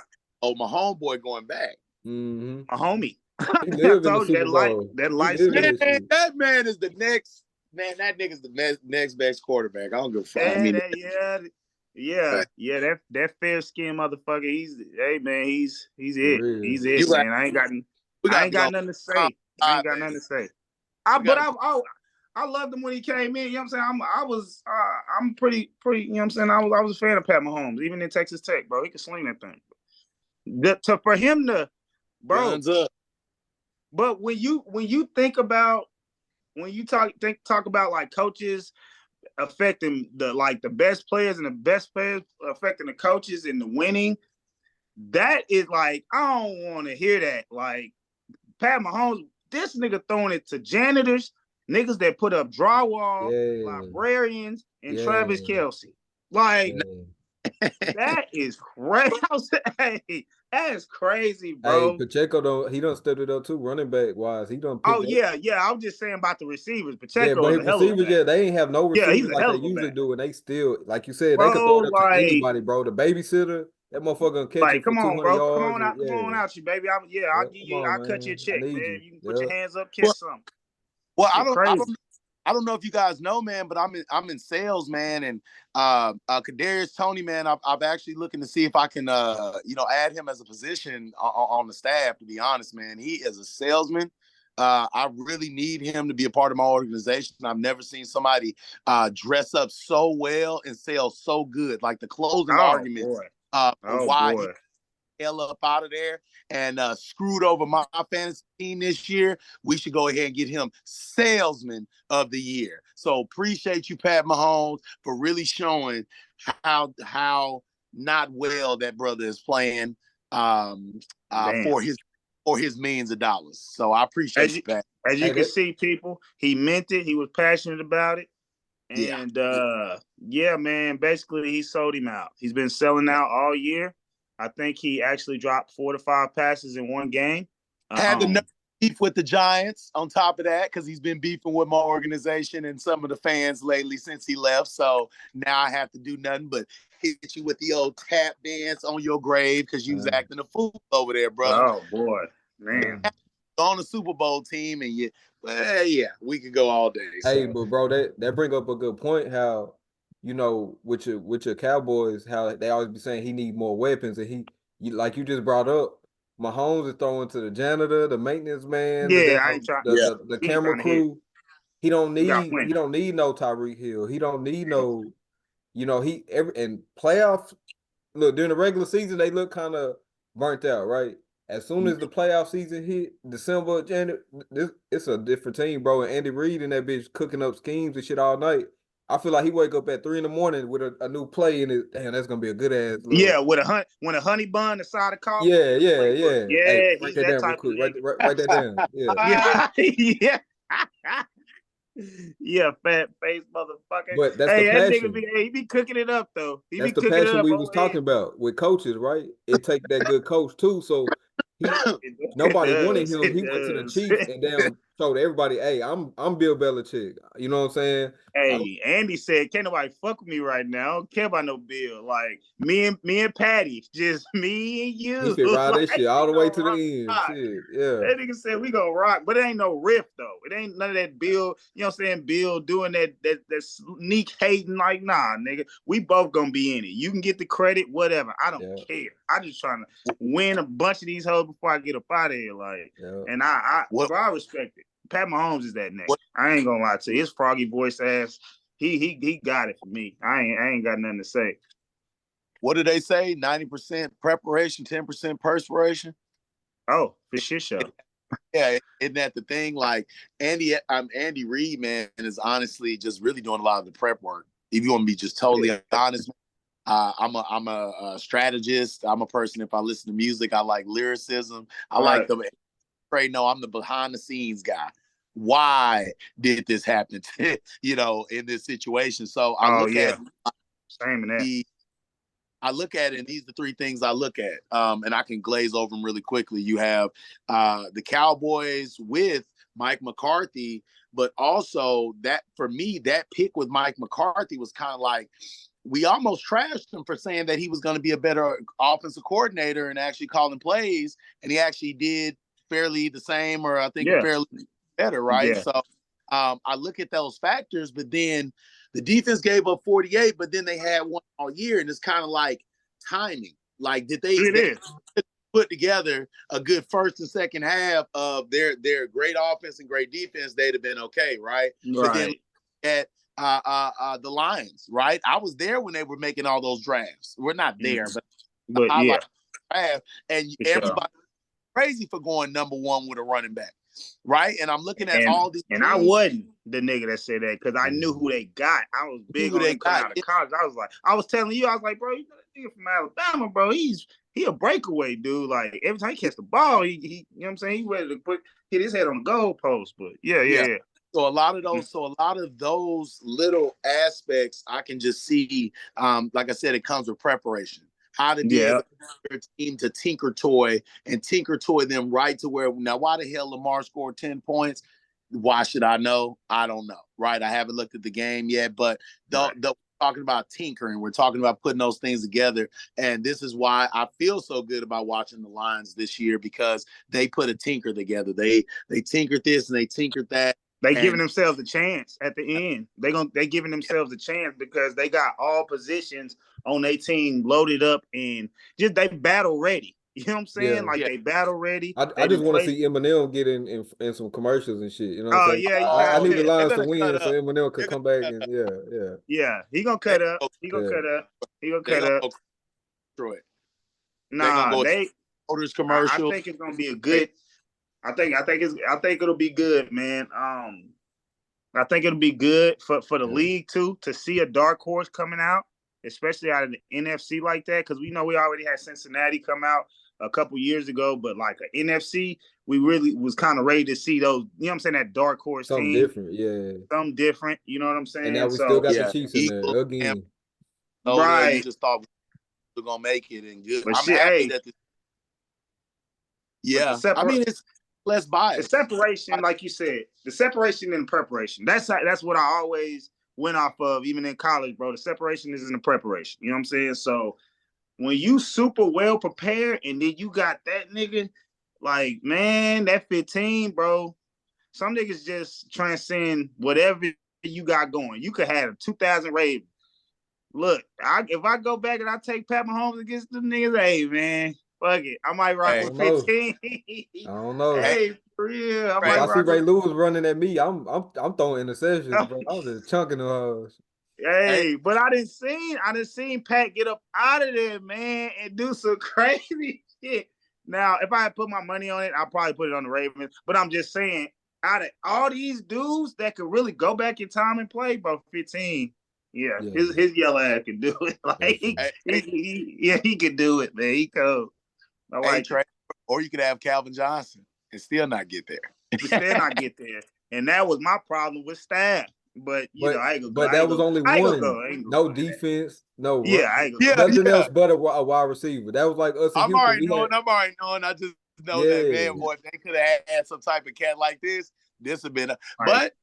my homeboy going back. Mm-hmm. a homie. He I live in the told you Super Bowl. that He light live in skin. this shit. That man is the next man. That nigga's the next best quarterback. I don't give a fuck. I Yeah, mean, that fair skinned motherfucker. Hey man, he's For it. real. He's it, you got man. we I gotta ain't be got on nothing to top say. I ain't five, got baby. nothing to say. We But gotta I loved him when he came in. You know what I'm saying? I'm pretty. You know what I'm saying? I was a fan of Pat Mahomes, even in Texas Tech, bro. He could sling that thing. For him to, bro. guns up. But when you think about talk about like coaches affecting the best players and the best players affecting the coaches and the winning, that is like, I don't want to hear that. Like Pat Mahomes, this nigga throwing it to janitors, niggas that put up drywall, Yeah. librarians, and Yeah. Travis Kelce. Like Yeah. that is crazy. Hey, that is crazy, Hey, bro. Pacheco he done stepped it up too, running back wise. He done Oh picked up. yeah. I was just saying about the receivers. Yeah, Pacheco but is his a hell of a receivers, back. they ain't have no Yeah, he's receivers a like hell they of a usually back, do, and they still, like you said, they could throw bro. it up to Like, anybody, bro. The babysitter, that motherfucker gonna catch it for come on, 200 bro. yards. And, Come on out, you baby. I'll give come you. on, I'll cut you a man. I check, need man. you. You can put Yeah. your hands up, Well, catch something. well, Shit crazy. I don't know if you guys know, man, but I'm in sales, man, and Kadarius Toney, man, I'm actually looking to see if I can add him as a position on the staff. To be honest, man, he is a salesman. I really need him to be a part of my organization. I've never seen somebody dress up so well and sell so good. Like the closing Oh arguments boy. for Oh why he boy. hell up out of there and screwed over my fantasy team this year, we should go ahead and get him salesman of the year. So appreciate you, Pat Mahomes, for really showing how not well that brother is playing Damn. for his millions of dollars. So I appreciate you, Pat. As you Hey, can see, people, he meant it. He was passionate about it. Yeah. And yeah, man, basically he sold him out. He's been selling out all year. I think he actually dropped 4 to 5 passes in one game. Had the beef with the Giants on top of that because he's been beefing with my organization and some of the fans lately since he left. So now I have to do nothing but hit you with the old tap dance on your grave because you was acting a fool over there, brother. Oh boy, man. On the Super Bowl team, and yeah, we could go all day. Hey, So. but bro, that bring up a good point. How with your Cowboys, how they always be saying he need more weapons, and like you just brought up, Mahomes is throwing to the janitor, the maintenance man, Yeah, I ain't trying. the camera crew. He don't need no Tyreek Hill. He don't need no, and playoffs. Look, during the regular season, they look kind of burnt out, right? As soon as the playoff season hit, December, January, it's a different team, bro. And Andy Reid and that bitch cooking up schemes and shit all night. I feel like he wake up at 3 a.m. with a new play in it. Damn, that's gonna be a good ass. Yeah, with a honey bun inside the coffee. Yeah. Yeah, Hey, write he's that that down real type quick. of nigga. Write that down. Yeah. Yeah. Yeah, fat face motherfucker. But that's the Hey, that nigga passion. he be cooking it up though. He That's be the cooking it passion up we was over talking about with coaches, right? It take that good coach too. So nobody wanted him. He went to the does. Chiefs and damn told everybody, "Hey, I'm Bill Belichick." You know what I'm saying? Hey, Andy said, "Can't nobody fuck with me right now. I don't care about no bill. Like me and Patty, just me and you. He could ride Like, that shit all the way to the rock. end. Shit, yeah. That nigga said we gonna rock, but it ain't no riff though. It ain't none of that Bill. You know what I'm saying? Bill doing that sneak hating. Like, nah, nigga. We both gonna be in it. You can get the credit, whatever. I don't care. I just trying to win a bunch of these hoes before I get up out of here. Like, and I respect it. Pat Mahomes is that nigga. I ain't gonna lie to you. His froggy voice ass, he got it for me. I ain't got nothing to say. What do they say? 90% preparation, 10% perspiration. Oh, for shit show. Yeah, isn't that the thing? Like Andy Reid, man, is honestly just really doing a lot of the prep work. If you want to be just totally honest, I'm a strategist. I'm a person. If I listen to music, I like lyricism. I like the. No, I'm the behind the scenes guy. Why did this happen? In this situation. So I look at it, and these are the three things I look at. And I can glaze over them really quickly. You have the Cowboys with Mike McCarthy, but also that for me, that pick with Mike McCarthy was kind of like we almost trashed him for saying that he was going to be a better offensive coordinator and actually calling plays, and he actually did fairly the same, or I think Yeah. fairly better, right? Yeah. So I look at those factors, but then the defense gave up 48, but then they had one all year, and it's kind of like timing. Like, did they put together a good first and second half of their great offense and great defense, they'd have been okay, right? But then at the Lions, right? I was there when they were making all those drafts. We're not there, but I like draft, and everybody crazy for going number one with a running back, right? And I'm looking at all these and I wasn't the nigga that said that because I knew who they got. I was big on them coming out of college. I was telling you, I was like, bro, you know that nigga from Alabama, bro. He a breakaway dude. Like every time he catch the ball, he you know what I'm saying, he ready to hit his head on the goalpost. But yeah. So a lot of those little aspects I can just see. Like I said, it comes with preparation. How to be able to get your team to tinker toy them right to where now. Why the hell Lamar scored 10 points? Why should I know? I don't know. Right? I haven't looked at the game yet, but we're talking about tinkering. We're talking about putting those things together. And this is why I feel so good about watching the Lions this year, because they put a tinker together. They tinkered this and they tinkered that. They giving themselves a chance at the end. They giving themselves a chance because they got all positions on their team loaded up and just they battle ready. You know what I'm saying? They battle ready. I just want to see Eminem get in some commercials and shit. You know what I'm saying? Yeah, I need the Lions to win so Eminem could come back and yeah. He gonna cut up. He gonna cut up. Destroy it. Nah, they commercial. I think it's gonna be a good. I think it'll be good, man. I think it'll be good for the league too to see a dark horse coming out, especially out of the NFC like that, because we know we already had Cincinnati come out a couple years ago, but like an NFC, we really was kind of ready to see those. You know what I'm saying? That dark horse something team, different, something different. You know what I'm saying? And now we still got the Chiefs in there again. Right? You just thought we were gonna make it and good. But I'm happy that. I mean, it's less bias. The separation, like you said, the separation and preparation. That's what I always went off of, even in college, bro. The separation is in the preparation. You know what I'm saying? So when you super well prepared and then you got that nigga, like, man, that 15, bro, some niggas just transcend whatever you got going. You could have a 2,000 Ravens. Look, if I go back and I take Pat Mahomes against them niggas, hey, man, fuck it. I might rock with 15. I don't know. Hey, for real. If I see Ray Lewis running at me, I'm throwing interceptions, bro. I was just chunking the Hey, but I done seen Pat get up out of there, man, and do some crazy shit. Now, if I had put my money on it, I'd probably put it on the Ravens. But I'm just saying, out of all these dudes that could really go back in time and play, bro, 15. Yeah. His yellow ass can do it. Like he could do it, man. He could. Or you could have Calvin Johnson and still not get there. And that was my problem with staff. But I ain't gonna go. But that was only one. No defense. No. Nothing else but a wide receiver. That was like us. I'm already knowing. I just know that, man, boy, if they could have had some type of cat like this would have been but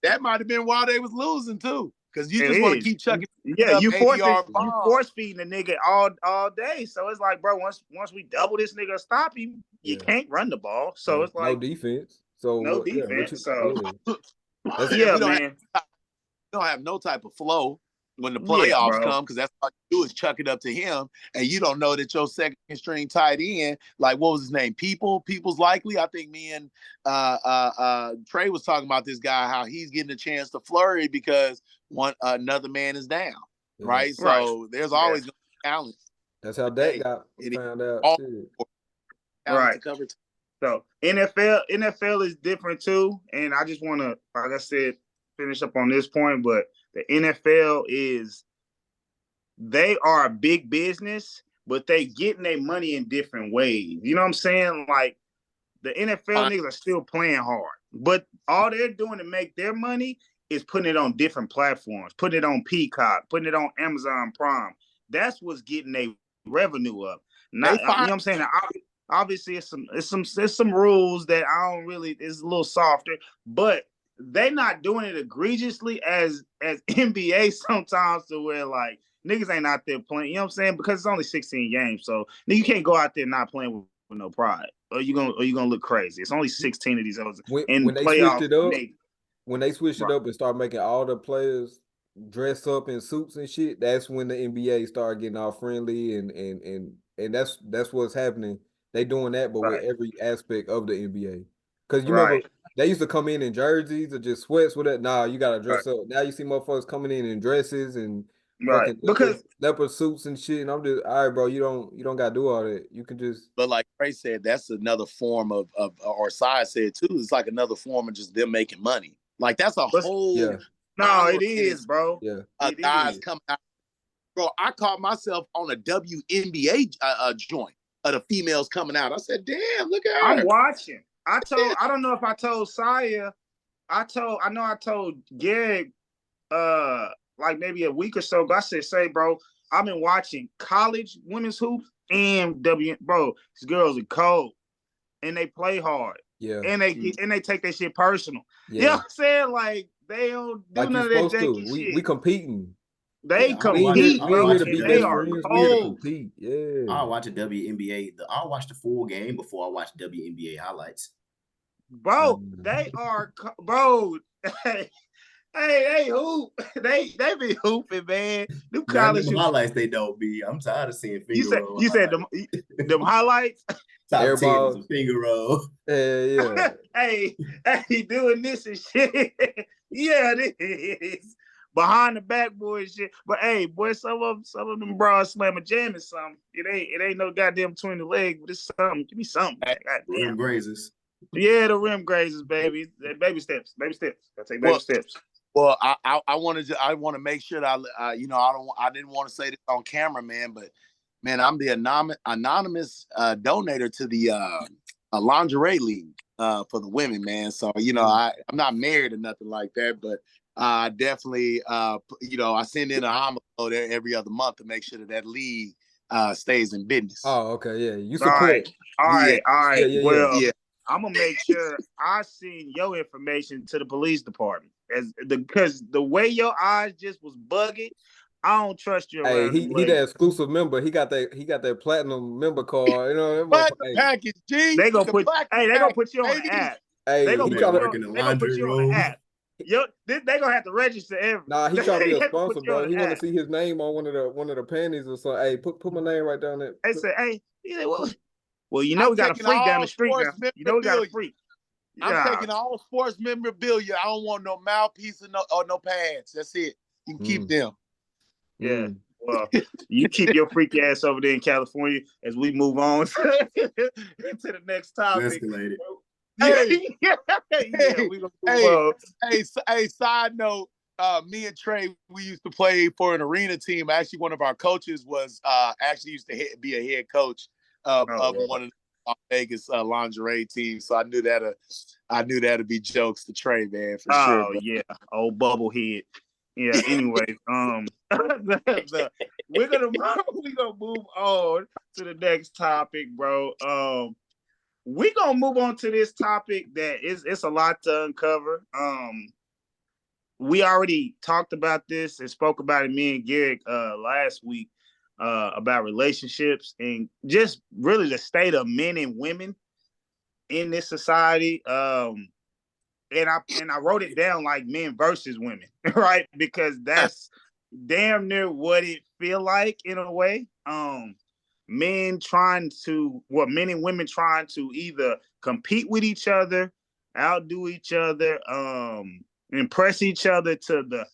that might have been why they was losing too. Because you just want to keep chucking. Yeah, you force feeding the nigga all day. So it's like, bro, once we double this nigga, stop him, you can't run the ball. So it's like no defense. So no defense. We don't have no type of flow when the playoffs come, because that's all you do is chuck it up to him, and you don't know that your second string tight end, like what was his name? People's likely. I think me and Trey was talking about this guy, how he's getting a chance to flurry because another man is down, right? So there's always gonna be talent. That's how that got found out. Right. So NFL is different too, and I just want to, like I said, finish up on this point. But the NFL they are a big business, but they getting their money in different ways. You know what I'm saying? Like the NFL niggas are still playing hard, but all they're doing to make their money is putting it on different platforms, putting it on Peacock, putting it on Amazon Prime. That's what's getting their revenue up. Not, you know what I'm saying? Obviously, it's some rules that I don't really. It's a little softer, but they not doing it egregiously as NBA sometimes, to where like niggas ain't out there playing. You know what I'm saying? Because it's only 16 games, so you can't go out there not playing with with no pride. Or you gonna look crazy. It's only 16 of these others in when they switched playoffs. it up, when they switched it up and started making all the players dress up in suits and shit, that's when the NBA started getting all friendly and that's what's happening. They doing that, but with every aspect of the NBA. Because you remember they used to come in jerseys or just sweats with it. Nah, you gotta dress up. Now you see motherfuckers coming in dresses and fucking leopard suits and shit. And I'm just, all right, bro, you don't gotta do all that. You can just. But like Trey said, that's another form of or Syah said too. It's like another form of just them making money. Like that's a whole. Yeah. No, it is, bro. Yeah. Guys coming out. Bro, I caught myself on a WNBA joint of the females coming out. I said, damn, look at her. I'm watching. I don't know if I told Syah. I told Gary like maybe a week or so ago. I said, say, bro, I've been watching college women's hoops and bro, these girls are cold and they play hard. Yeah. And they take that shit personal. Yeah. You know what I'm saying? Like they don't do like none of that janky shit. We competing. They compete, bro. And they are cold. Compete. Yeah. I'll watch a WNBA. I'll watch the full game before I watch WNBA highlights. Bro, they are, bro. Hey, hoop. They be hooping, man. Them college highlights they don't be. I'm tired of seeing finger roll. You said them highlights. Top 10 finger roll. Yeah. hey, doing this and shit. Yeah, it is. Behind the backboard and shit. But hey, boy, some of them broad slam a jam or something. It ain't no goddamn between the legs, but it's something. Give me something. Rim grazers. Yeah, the rim grazers, baby. Baby steps. I take baby steps. Well, I want to make sure that I didn't want to say this on camera, man, but man, I'm the anonymous donator to the lingerie league for the women, man. So I'm not married or nothing like that, but I definitely I send in a homophobe there every other month to make sure that league stays in business. Oh, okay, yeah, you support. All right. Yeah. Well, yeah. I'm gonna make sure I send your information to the police department because the way your eyes just was bugging, I don't trust you. Hey, he the exclusive member. He got that platinum member card. You know, package G. They gonna put you on the app. Hey, they gonna put you on the app. They gonna have to register everything. Nah, he trying to be a sponsor, bro. He want to see his name on one of the panties or something. Hey, put my name right down there. They say, hey, well, we got a freak down the street now. We got a freak. I'm taking all sports memorabilia. I don't want no mouthpiece or no pads. That's it. You can keep them. Yeah. Well, you keep your freaky ass over there in California as we move on to the next topic. Escalated. Hey, side note, me and Trey, we used to play for an arena team. Actually, one of our coaches was used to be a head coach of one of the Vegas lingerie teams. So I knew that'd be jokes to Trey, man, for sure. Oh yeah, old bubblehead. Yeah. Anyway, we're gonna move on to the next topic, bro. We're gonna move on to this topic that it's a lot to uncover. We already talked about this and spoke about it, me and Garrett, last week. About relationships and just really the state of men and women in this society. And I wrote it down like men versus women, right? Because that's damn near what it feel like in a way. Men and women trying to either compete with each other, outdo each other, impress each other to the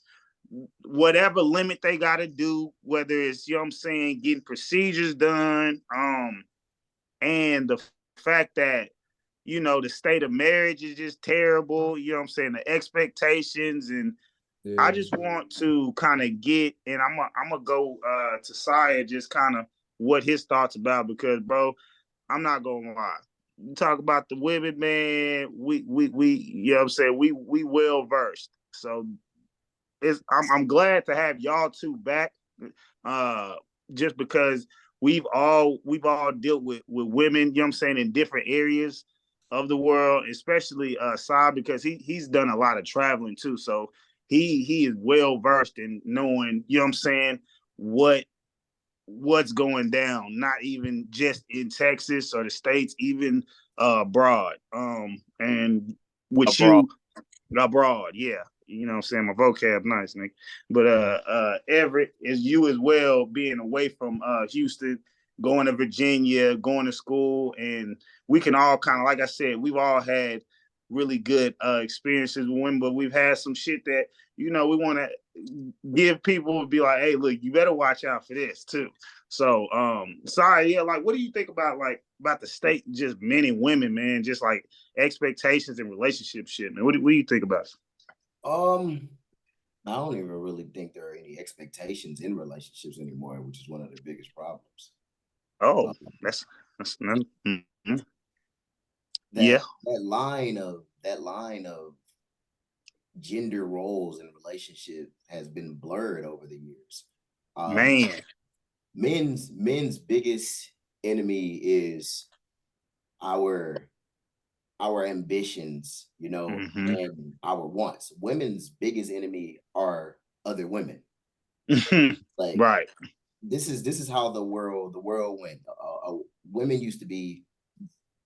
whatever limit they got to do, whether it's, getting procedures done, and the fact that, the state of marriage is just terrible, the expectations. And I just want to kind of get, and I'm going to go to Syah, just kind of what his thoughts about, because, bro, I'm not going to lie. You talk about the women, man, we we well versed. So, I'm glad to have y'all two back, just because we've all dealt with women, in different areas of the world, especially Syah, because he's done a lot of traveling too. So he is well versed in knowing, what what's going down, not even just in Texas or the States, even abroad. And with Abroad. you abroad, yeah. You know what I'm saying? My vocab nice, Nick. But Everett, is you as well being away from Houston, going to Virginia, going to school, and we can all kind of, like I said, we've all had really good experiences with women, but we've had some shit that, we want to give people, be like, hey, look, you better watch out for this too. So sorry, yeah, like what do you think about the state, just men and women, man, just like expectations and relationship shit, man? What do you think about it? I don't even really think there are any expectations in relationships anymore, which is one of the biggest problems. Oh, that's mm-hmm. Yeah. That line of gender roles in relationship has been blurred over the years. Man, men's biggest enemy is our ambitions, mm-hmm. and our wants. Women's biggest enemy are other women. Like, right. This is how the world went. Women used to be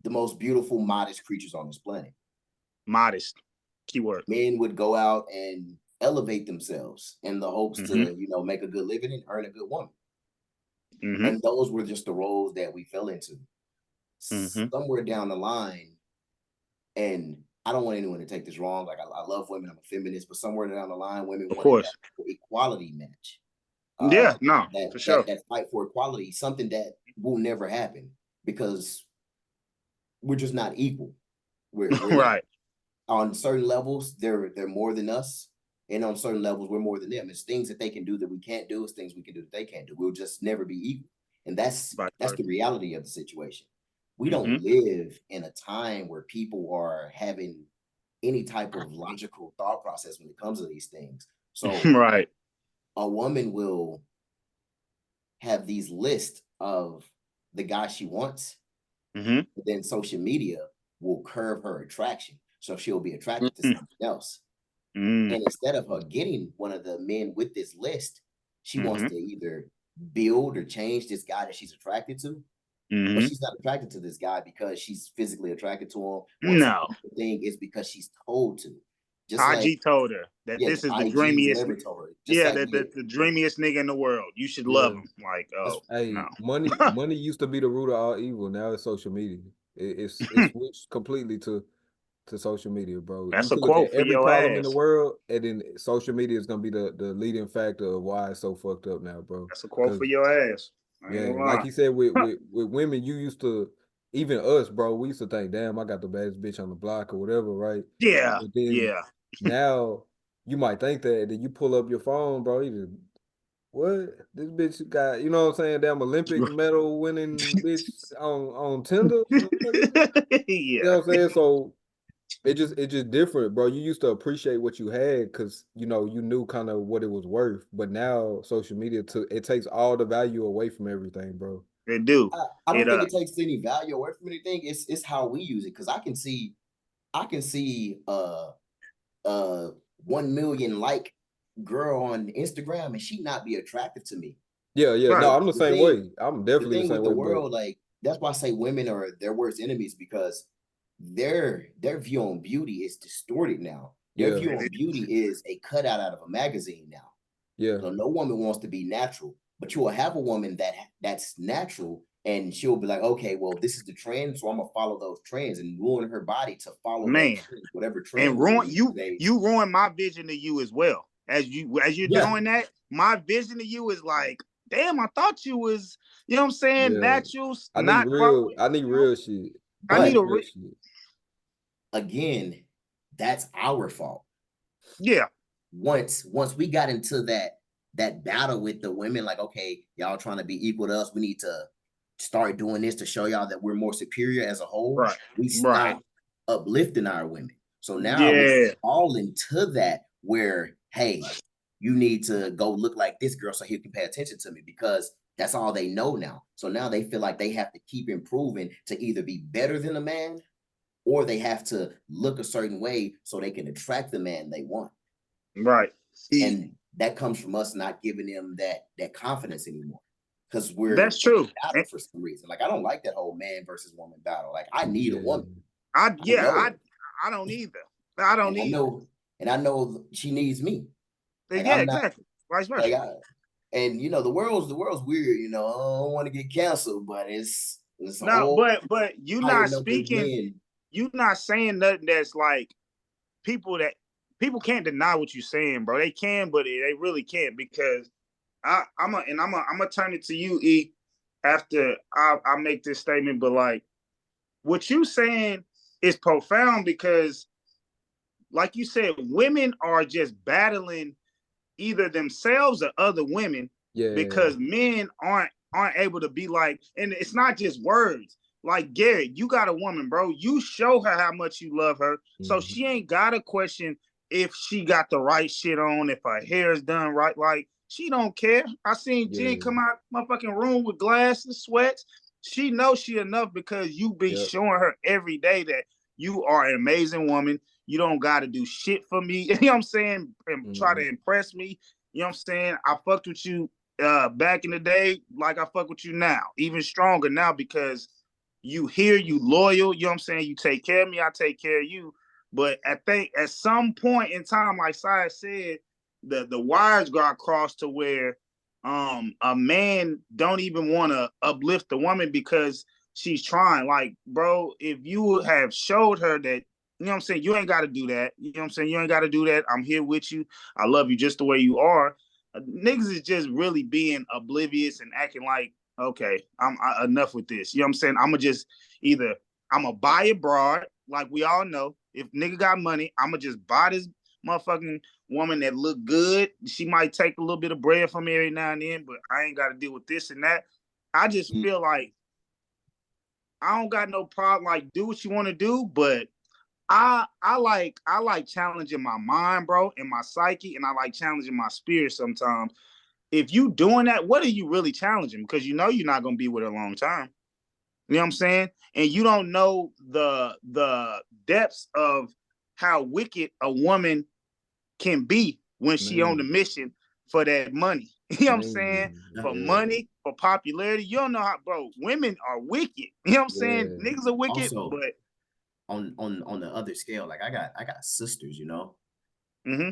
the most beautiful, modest creatures on this planet. Modest, keyword. Men would go out and elevate themselves in the hopes to, make a good living and earn a good woman. Mm-hmm. And those were just the roles that we fell into. Somewhere down the line, and I don't want anyone to take this wrong. Like, I love women, I'm a feminist, but somewhere down the line, women wanted that equality match. For sure. That fight for equality, something that will never happen because we're just not equal. We're right. On certain levels, they're more than us, and on certain levels, we're more than them. It's things that they can do that we can't do. It's things we can do that they can't do. We'll just never be equal, and that's the reality of the situation. We don't live in a time where people are having any type of logical thought process when it comes to these things. So right. A woman will have these lists of the guy she wants, but then social media will curve her attraction. So she'll be attracted to something else. And instead of her getting one of the men with this list, she wants to either build or change this guy that she's attracted to. But she's not attracted to this guy because she's physically attracted to him. No. The thing is because she's told to. Just IG told her that this is the dreamiest. The dreamiest nigga in the world. You should love him. Like, no. money used to be the root of all evil. Now it's social media. It's switched completely to social media, bro. That's you a can look quote at for every your problem ass in the world, and then social media is gonna be the leading factor of why it's so fucked up now, bro. That's a quote for your ass. Yeah, like he said, with women, you used to, even us, bro, we used to think, damn, I got the baddest bitch on the block or whatever, right? Yeah, but then now you might think that, and then you pull up your phone, bro, you just, what? This bitch got, you know what I'm saying, damn Olympic medal winning bitch on Tinder? You know what I'm saying? So it's just different, bro. You used to appreciate what you had because you knew kind of what it was worth. But now social media it takes all the value away from everything, bro. They do. I don't think it takes any value away from anything. It's how we use it. Because I can see 1 million like girl on Instagram and she not be attractive to me. Yeah. Right. No, I'm the same way. I'm definitely the same way. The world, like, that's why I say women are their worst enemies, because their view on beauty is distorted now. Their view on beauty is a cutout out of a magazine now. Yeah. So no woman wants to be natural, but you will have a woman that's natural, and she'll be like, okay, well, this is the trend, so I'm gonna follow those trends and ruin her body to follow those trends, whatever trend. And ruin you ruin my vision of you as well. As you're doing that, my vision of you is like, damn, I thought you was, you know what I'm saying, natural. I need real shit. I need a real shit. Again, that's our fault. Yeah. Once we got into that battle with the women, like, okay, y'all trying to be equal to us, we need to start doing this to show y'all that we're more superior as a whole. Right. We stop uplifting our women. So now we're all into that where, hey, you need to go look like this girl so he can pay attention to me, because that's all they know now. So now they feel like they have to keep improving to either be better than a man, or they have to look a certain way so they can attract the man they want. Right. And that comes from us not giving them that confidence anymore. because we're That's true. battle for some reason. Like I don't like that whole man versus woman battle. Like I need a woman. I don't either. I don't either. I know she needs me. Like, yeah, exactly. Vice versa. Like and you know the world's weird. You know, I don't want to get canceled, but it's no, but you not speaking. You not saying nothing that's like people can't deny what you're saying, bro. They can, but they really can't because I'm gonna turn it to you, E, after I make this statement. But like, what you saying is profound because, like you said, women are just battling either themselves or other women because men aren't able to be like, and it's not just words. Like Garrett, you got a woman, bro. You show her how much you love her, so she ain't got to question if she got the right shit on, if her hair is done right. Like she don't care. I seen Jen come out my fucking room with glasses, sweats. She knows she enough because you be showing her every day that you are an amazing woman. You don't got to do shit for me. You know what I'm saying? And try to impress me. You know what I'm saying? I fucked with you back in the day like I fuck with you now. Even stronger now because you here, you loyal. You know what I'm saying? You take care of me, I take care of you. But I think at some point in time, like Syah said, the wires got crossed to where a man don't even want to uplift the woman because she's trying. Like, bro, if you have showed her that, you know what I'm saying, you ain't got to do that. You know what I'm saying? You ain't got to do that. I'm here with you. I love you just the way you are. Niggas is just really being oblivious and acting like, okay, I'm enough with this. You know what I'm saying? I'm gonna buy a broad, like we all know. If nigga got money, I'm gonna just buy this motherfucking woman that look good. She might take a little bit of bread from me every now and then, but I ain't got to deal with this and that. I just feel like I don't got no problem. Like, do what you want to do, but I like challenging my mind, bro, and my psyche, and I like challenging my spirit sometimes. If you doing that, what are you really challenging? Because you know you're not gonna be with her a long time. You know what I'm saying? And you don't know the depths of how wicked a woman can be when she on the mission for that money. You know what I'm saying? For money, for popularity. You don't know how, bro. Women are wicked. You know what I'm saying? Niggas are wicked, also, but on the other scale, like I got sisters, you know. Mm-hmm.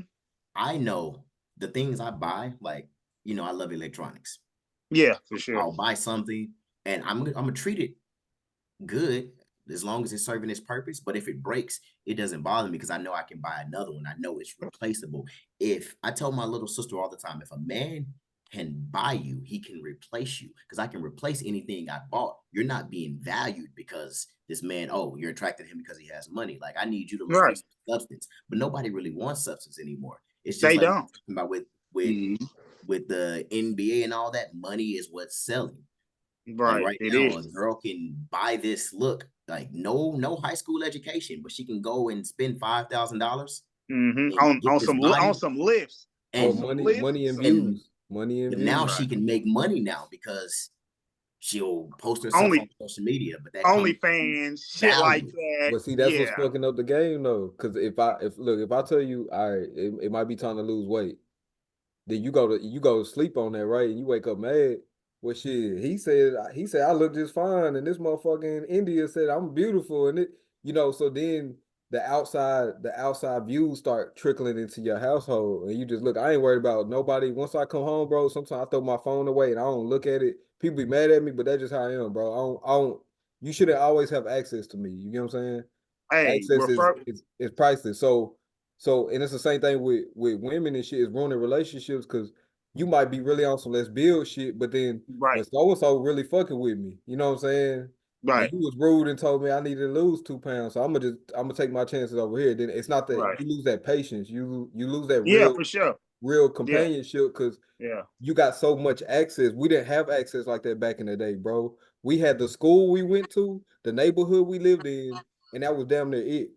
I know the things I buy, like, you know, I love electronics. Yeah, for sure. I'll buy something and I'm gonna treat it good as long as it's serving its purpose. But if it breaks, it doesn't bother me because I know I can buy another one. I know it's replaceable. If I tell my little sister all the time, if a man can buy you, he can replace you because I can replace anything I bought. You're not being valued because this man, oh, you're attracted to him because he has money. Like I need you to look for some substance, but nobody really wants substance anymore. It's just they like don't. About with the NBA and all that, money is what's selling. Right. Like now, a girl can buy this look, like no high school education, but she can go and spend $5,000 on some lifts. And money and views. But now she can make money now because she'll post herself on social media. But that OnlyFans, shit like that. But see, that's what's fucking up the game though. Because if I tell you, all right, it might be time to lose weight, then you go to sleep on that, right? And you wake up mad. Well, shit, he said I look just fine, and this motherfucker in India said I'm beautiful, and so then the outside views start trickling into your household, and you just look. I ain't worried about nobody. Once I come home, bro, sometimes I throw my phone away and I don't look at it. People be mad at me, but that's just how I am, bro. I don't. You shouldn't always have access to me. You get what I'm saying? Hey, access is priceless. So, and it's the same thing with women and shit. Is ruining relationships because you might be really on some let's build shit, but then but so really fucking with me. You know what I'm saying? Right. And you was rude and told me I needed to lose 2 pounds, so I'm gonna take my chances over here. Then it's not that you lose that patience, you lose that for sure. real companionship because you got so much access. We didn't have access like that back in the day, bro. We had the school we went to, the neighborhood we lived in, and that was damn near it.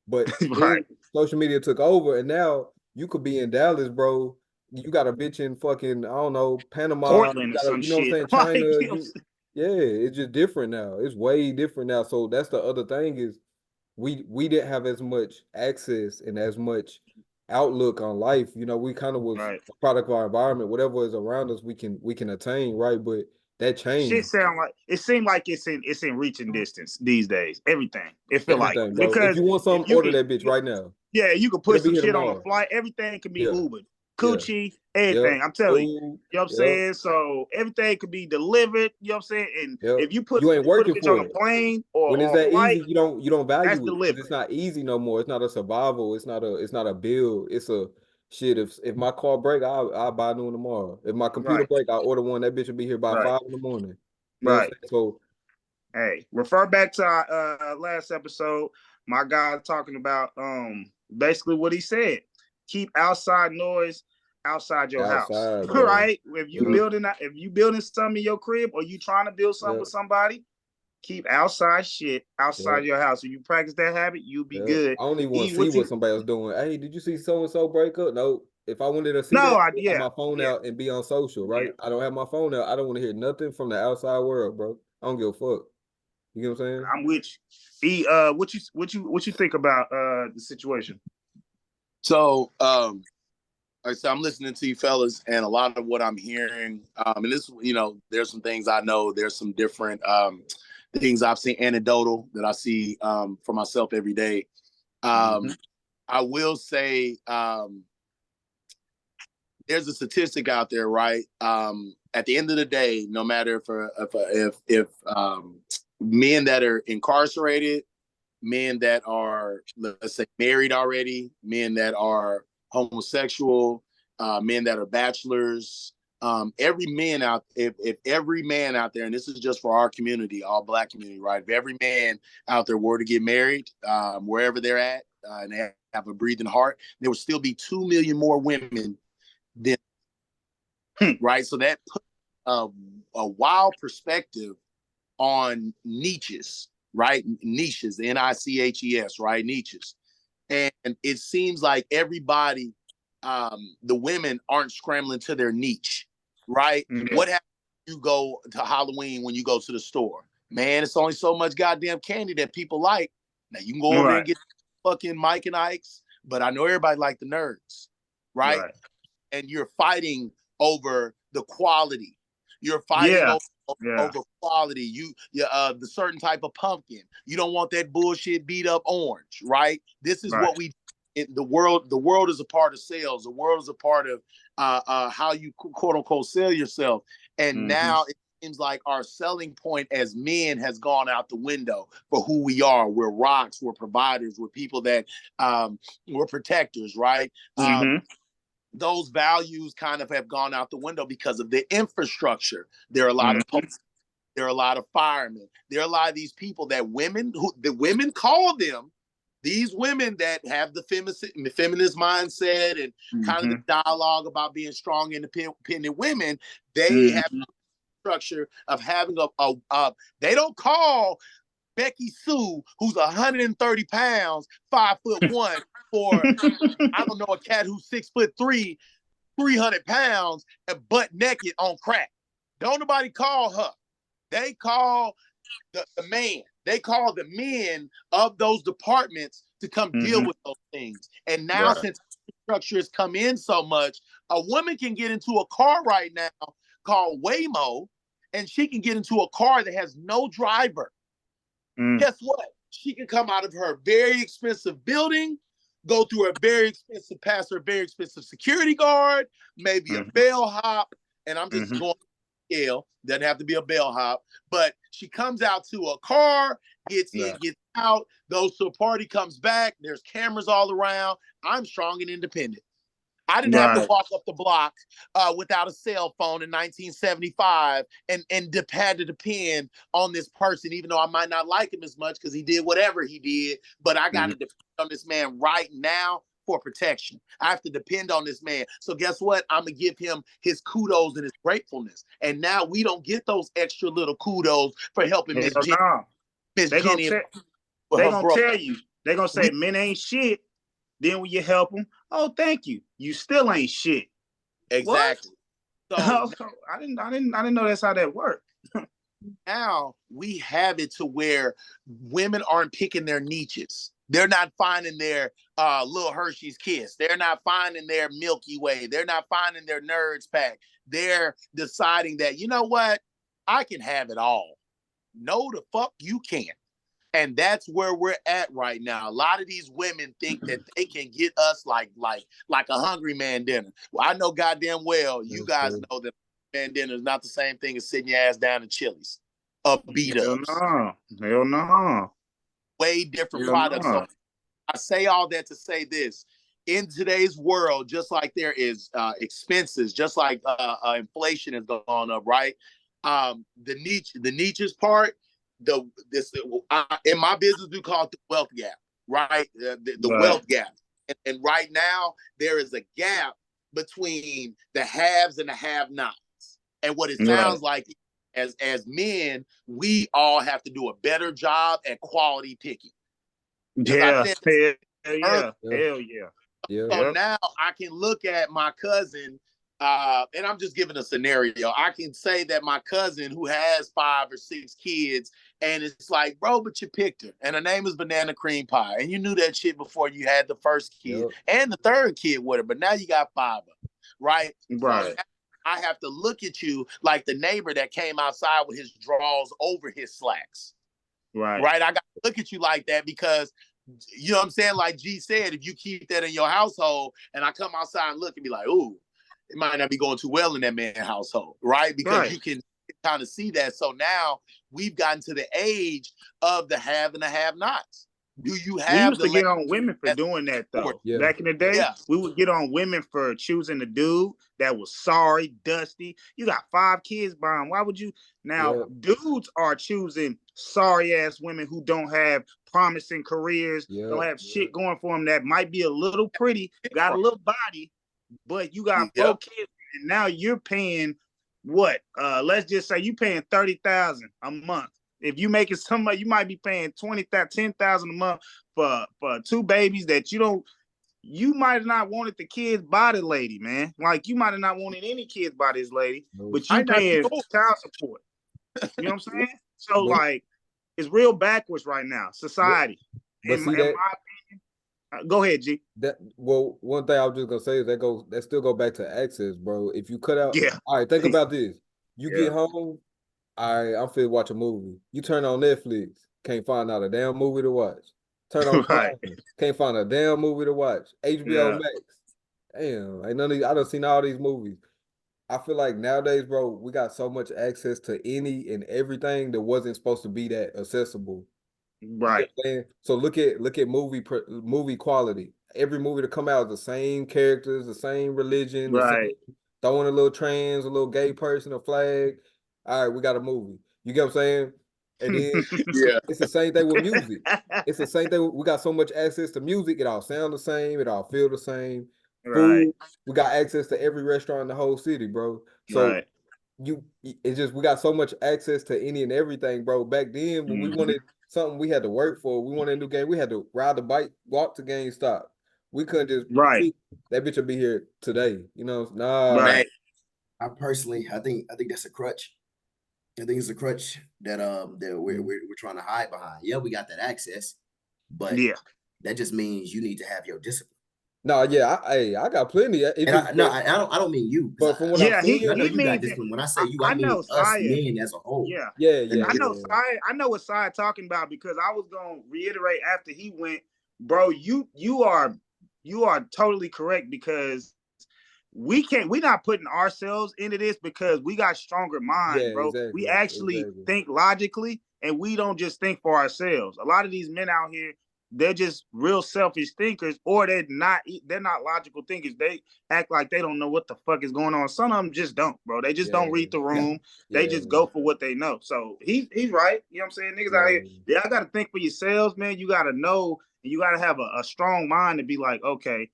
But then social media took over, and now you could be in Dallas, bro. You got a bitch in fucking, I don't know, Panama, Portland or some you know shit. what I'm saying, China. It's just different now. It's way different now. So that's the other thing is we didn't have as much access and as much outlook on life. You know, we kind of was a product of our environment. Whatever is around us, we can attain, right? But That Shit changed sound like it seems like it's in reaching distance these days. Everything. It feel like everything, bro. If because you want if something, you order can that bitch right now. yeah, you can It'll put be some here shit on a tomorrow. flight. Everything can be Yeah, Ubered. yeah, Coochie, yep. everything. I'm telling you. Food, You know what I'm yep, saying? So everything could be delivered, you know what I'm saying? And yep. if you You ain't put a working bitch on for a it. plane or When it's on a that flight, easy, you don't that's value it because delivered. it's not easy no more. It's not a survival. It's not a build. It's a shit. If my car break, I'll buy a new one tomorrow. If my computer Right, break, I'll order one. That bitch will be here by right, 5 in the morning. You know what I'm right. saying? So Hey, refer back to our last episode. My guy talking about basically what he said. Keep outside noise outside your house. outside, bro. Right? Yep, If you building something in your crib or you trying to build something yep, with somebody, keep outside shit outside yep, your house. If you practice that habit, you'll be yep. good. I don't even want Eat to see what what you somebody else doing. Hey, did you see so and so break up? No. If I wanted to see no that, I have idea. my phone Yeah, out and be on social, yeah. right? I don't have my phone out. I don't want to hear nothing from the outside world, bro. I don't give a fuck. You get what I'm saying? I'm with you. What you think about the situation? So, like I said, I'm listening to you fellas, and a lot of what I'm hearing, and this, there's some things I know. There's some different things I've seen anecdotal that I see for myself every day. Mm-hmm. I will say there's a statistic out there, right? At the end of the day, no matter if men that are incarcerated, men that are, let's say, married already, men that are homosexual, men that are bachelors, every man out, if every man out there, and this is just for our community, all Black community, right? If every man out there were to get married, wherever they're at, and they have a breathing heart, there would still be 2 million more women than, right? So that put a wild perspective on niches, right? Niches, Niches, right? Niches. And it seems like everybody, the women aren't scrambling to their niche, right? Mm-hmm. What happens when you go to Halloween when you go to the store? Man, it's only so much goddamn candy that people like. Now you can go over there and get fucking Mike and Ike's, but I know everybody like the nerds, right? Right. And you're fighting over the quality. You're fighting Yeah. over quality. The certain type of pumpkin. You don't want that bullshit beat up orange, right? This is what we. The world is a part of sales. The world is a part of how you quote unquote sell yourself. And now it seems like our selling point as men has gone out the window for who we are. We're rocks. We're providers. We're people that we're protectors, right? Those values kind of have gone out the window because of the infrastructure. There are a lot of police, there are a lot of firemen, there are a lot of these people that the women call them, these women that have the feminist mindset and kind of the dialogue about being strong, independent women. They have the structure of having they don't call Becky Sue, who's 130 pounds, 5'1", for I don't know, a cat who's 6'3", 300 pounds, and butt naked on crack. Don't nobody call her. They call the man. They call the men of those departments to come deal with those things. And now, since structure has come in so much, a woman can get into a car right now called Waymo, and she can get into a car that has no driver. Guess what? She can come out of her very expensive building, go through past her very expensive security guard, maybe a bellhop, and I'm just going scale. Doesn't have to be a bellhop, but she comes out to a car, gets in, gets out, goes to a party, comes back. There's cameras all around. I'm strong and independent. I didn't have to walk up the block without a cell phone in 1975 and had to depend on this person, even though I might not like him as much because he did whatever he did. But I got to depend on this man right now for protection. I have to depend on this man. So guess what? I'm going to give him his kudos and his gratefulness. And now we don't get those extra little kudos for helping Miss Jenny. Miss Jenny. They're going to tell you. They're going to say men ain't shit. Then when you help them, oh, thank you. You still ain't shit. Exactly. What? So I didn't know that's how that worked. Now we have it to where women aren't picking their niches. They're not finding their little Hershey's Kiss. They're not finding their Milky Way. They're not finding their Nerds Pack. They're deciding that, you know what? I can have it all. No, the fuck you can't. And that's where we're at right now. A lot of these women think that they can get us like a hungry man dinner. Well, I know goddamn well you guys know that man dinner is not the same thing as sitting your ass down in Chili's. Hell no. Hell no. Way different products. So I say all that to say this. In today's world, just like there is expenses, just like inflation is going up, right? The niches part, in my business we call it the wealth gap, right? The wealth gap, and right now there is a gap between the haves and the have-nots. And what it sounds like, as men, we all have to do a better job at quality picking. Yeah, hell yeah. So now I can look at my cousin, and I'm just giving a scenario. I can say that my cousin who has 5 or 6 kids, and it's like, bro, but you picked her, and her name is Banana Cream Pie, and you knew that shit before you had the first kid and the third kid with her, but now you got 5 of them, right? Right. So I have to look at you like the neighbor that came outside with his drawers over his slacks. Right. Right. I got to look at you like that because, you know what I'm saying? Like G said, if you keep that in your household and I come outside and look and be like, ooh, it might not be going too well in that man's household. Right. Because you can kind of see that. So now we've gotten to the age of the have and the have-nots. Do you have? We used to get on women for doing that though. Yeah. Back in the day, we would get on women for choosing a dude that was sorry, dusty. You got 5 kids by him. Why would you? Now, dudes are choosing sorry ass women who don't have promising careers, don't have shit going for them. That might be a little pretty, got a little body, but you got 4 kids, and now you're paying what? Let's just say you paying $30,000 a month. If you making somebody, you might be paying $10,000 a month for 2 babies that you might have not wanted the kids by the lady, man. Like you might have not wanted any kids by this lady, but you paying child support. You know what I'm saying? So like, it's real backwards right now, society. But see that, my opinion, go ahead, G. One thing I was just gonna say is that still go back to access, bro. If you cut out, all right, think about this. You get home. All right, I'm finna watch a movie. You turn on Netflix, can't find out a damn movie to watch. Turn on Prime, can't find a damn movie to watch. HBO Max, damn, ain't none of these. I done seen all these movies. I feel like nowadays, bro, we got so much access to any and everything that wasn't supposed to be that accessible. Right. You know so look at movie quality. Every movie to come out is the same characters, the same religion, throwing a little trans, a little gay person, a flag. All right, we got a movie. You get what I'm saying? And then it's the same thing with music. It's the same thing. We got so much access to music. It all sound the same. It all feel the same. Food, we got access to every restaurant in the whole city, bro. So it's just we got so much access to any and everything, bro. Back then, when we wanted something, we had to work for. We wanted a new game. We had to ride the bike, walk to GameStop. We couldn't just that bitch will be here today. You know, I personally, I think that's a crutch. I think it's a crutch that we're trying to hide behind. Yeah, we got that access, but that just means you need to have your discipline. No, I got plenty. I don't mean you. But from what I'm seeing, I know you got discipline. When I say you, I mean us men as a whole. I know Syah. I know what Syah talking about because I was gonna reiterate after he went, bro. You are totally correct because we're not putting ourselves into this because we got stronger minds, bro. We actually think logically and we don't just think for ourselves. A lot of these men out here, they're just real selfish thinkers, or they're not logical thinkers. They act like they don't know what the fuck is going on. Some of them just don't, bro. They just don't read the room. They just go for what they know. So he's right. You know what I'm saying? Niggas out here, y'all got to think for yourselves, man. You got to know, and you got to have a strong mind to be like, okay,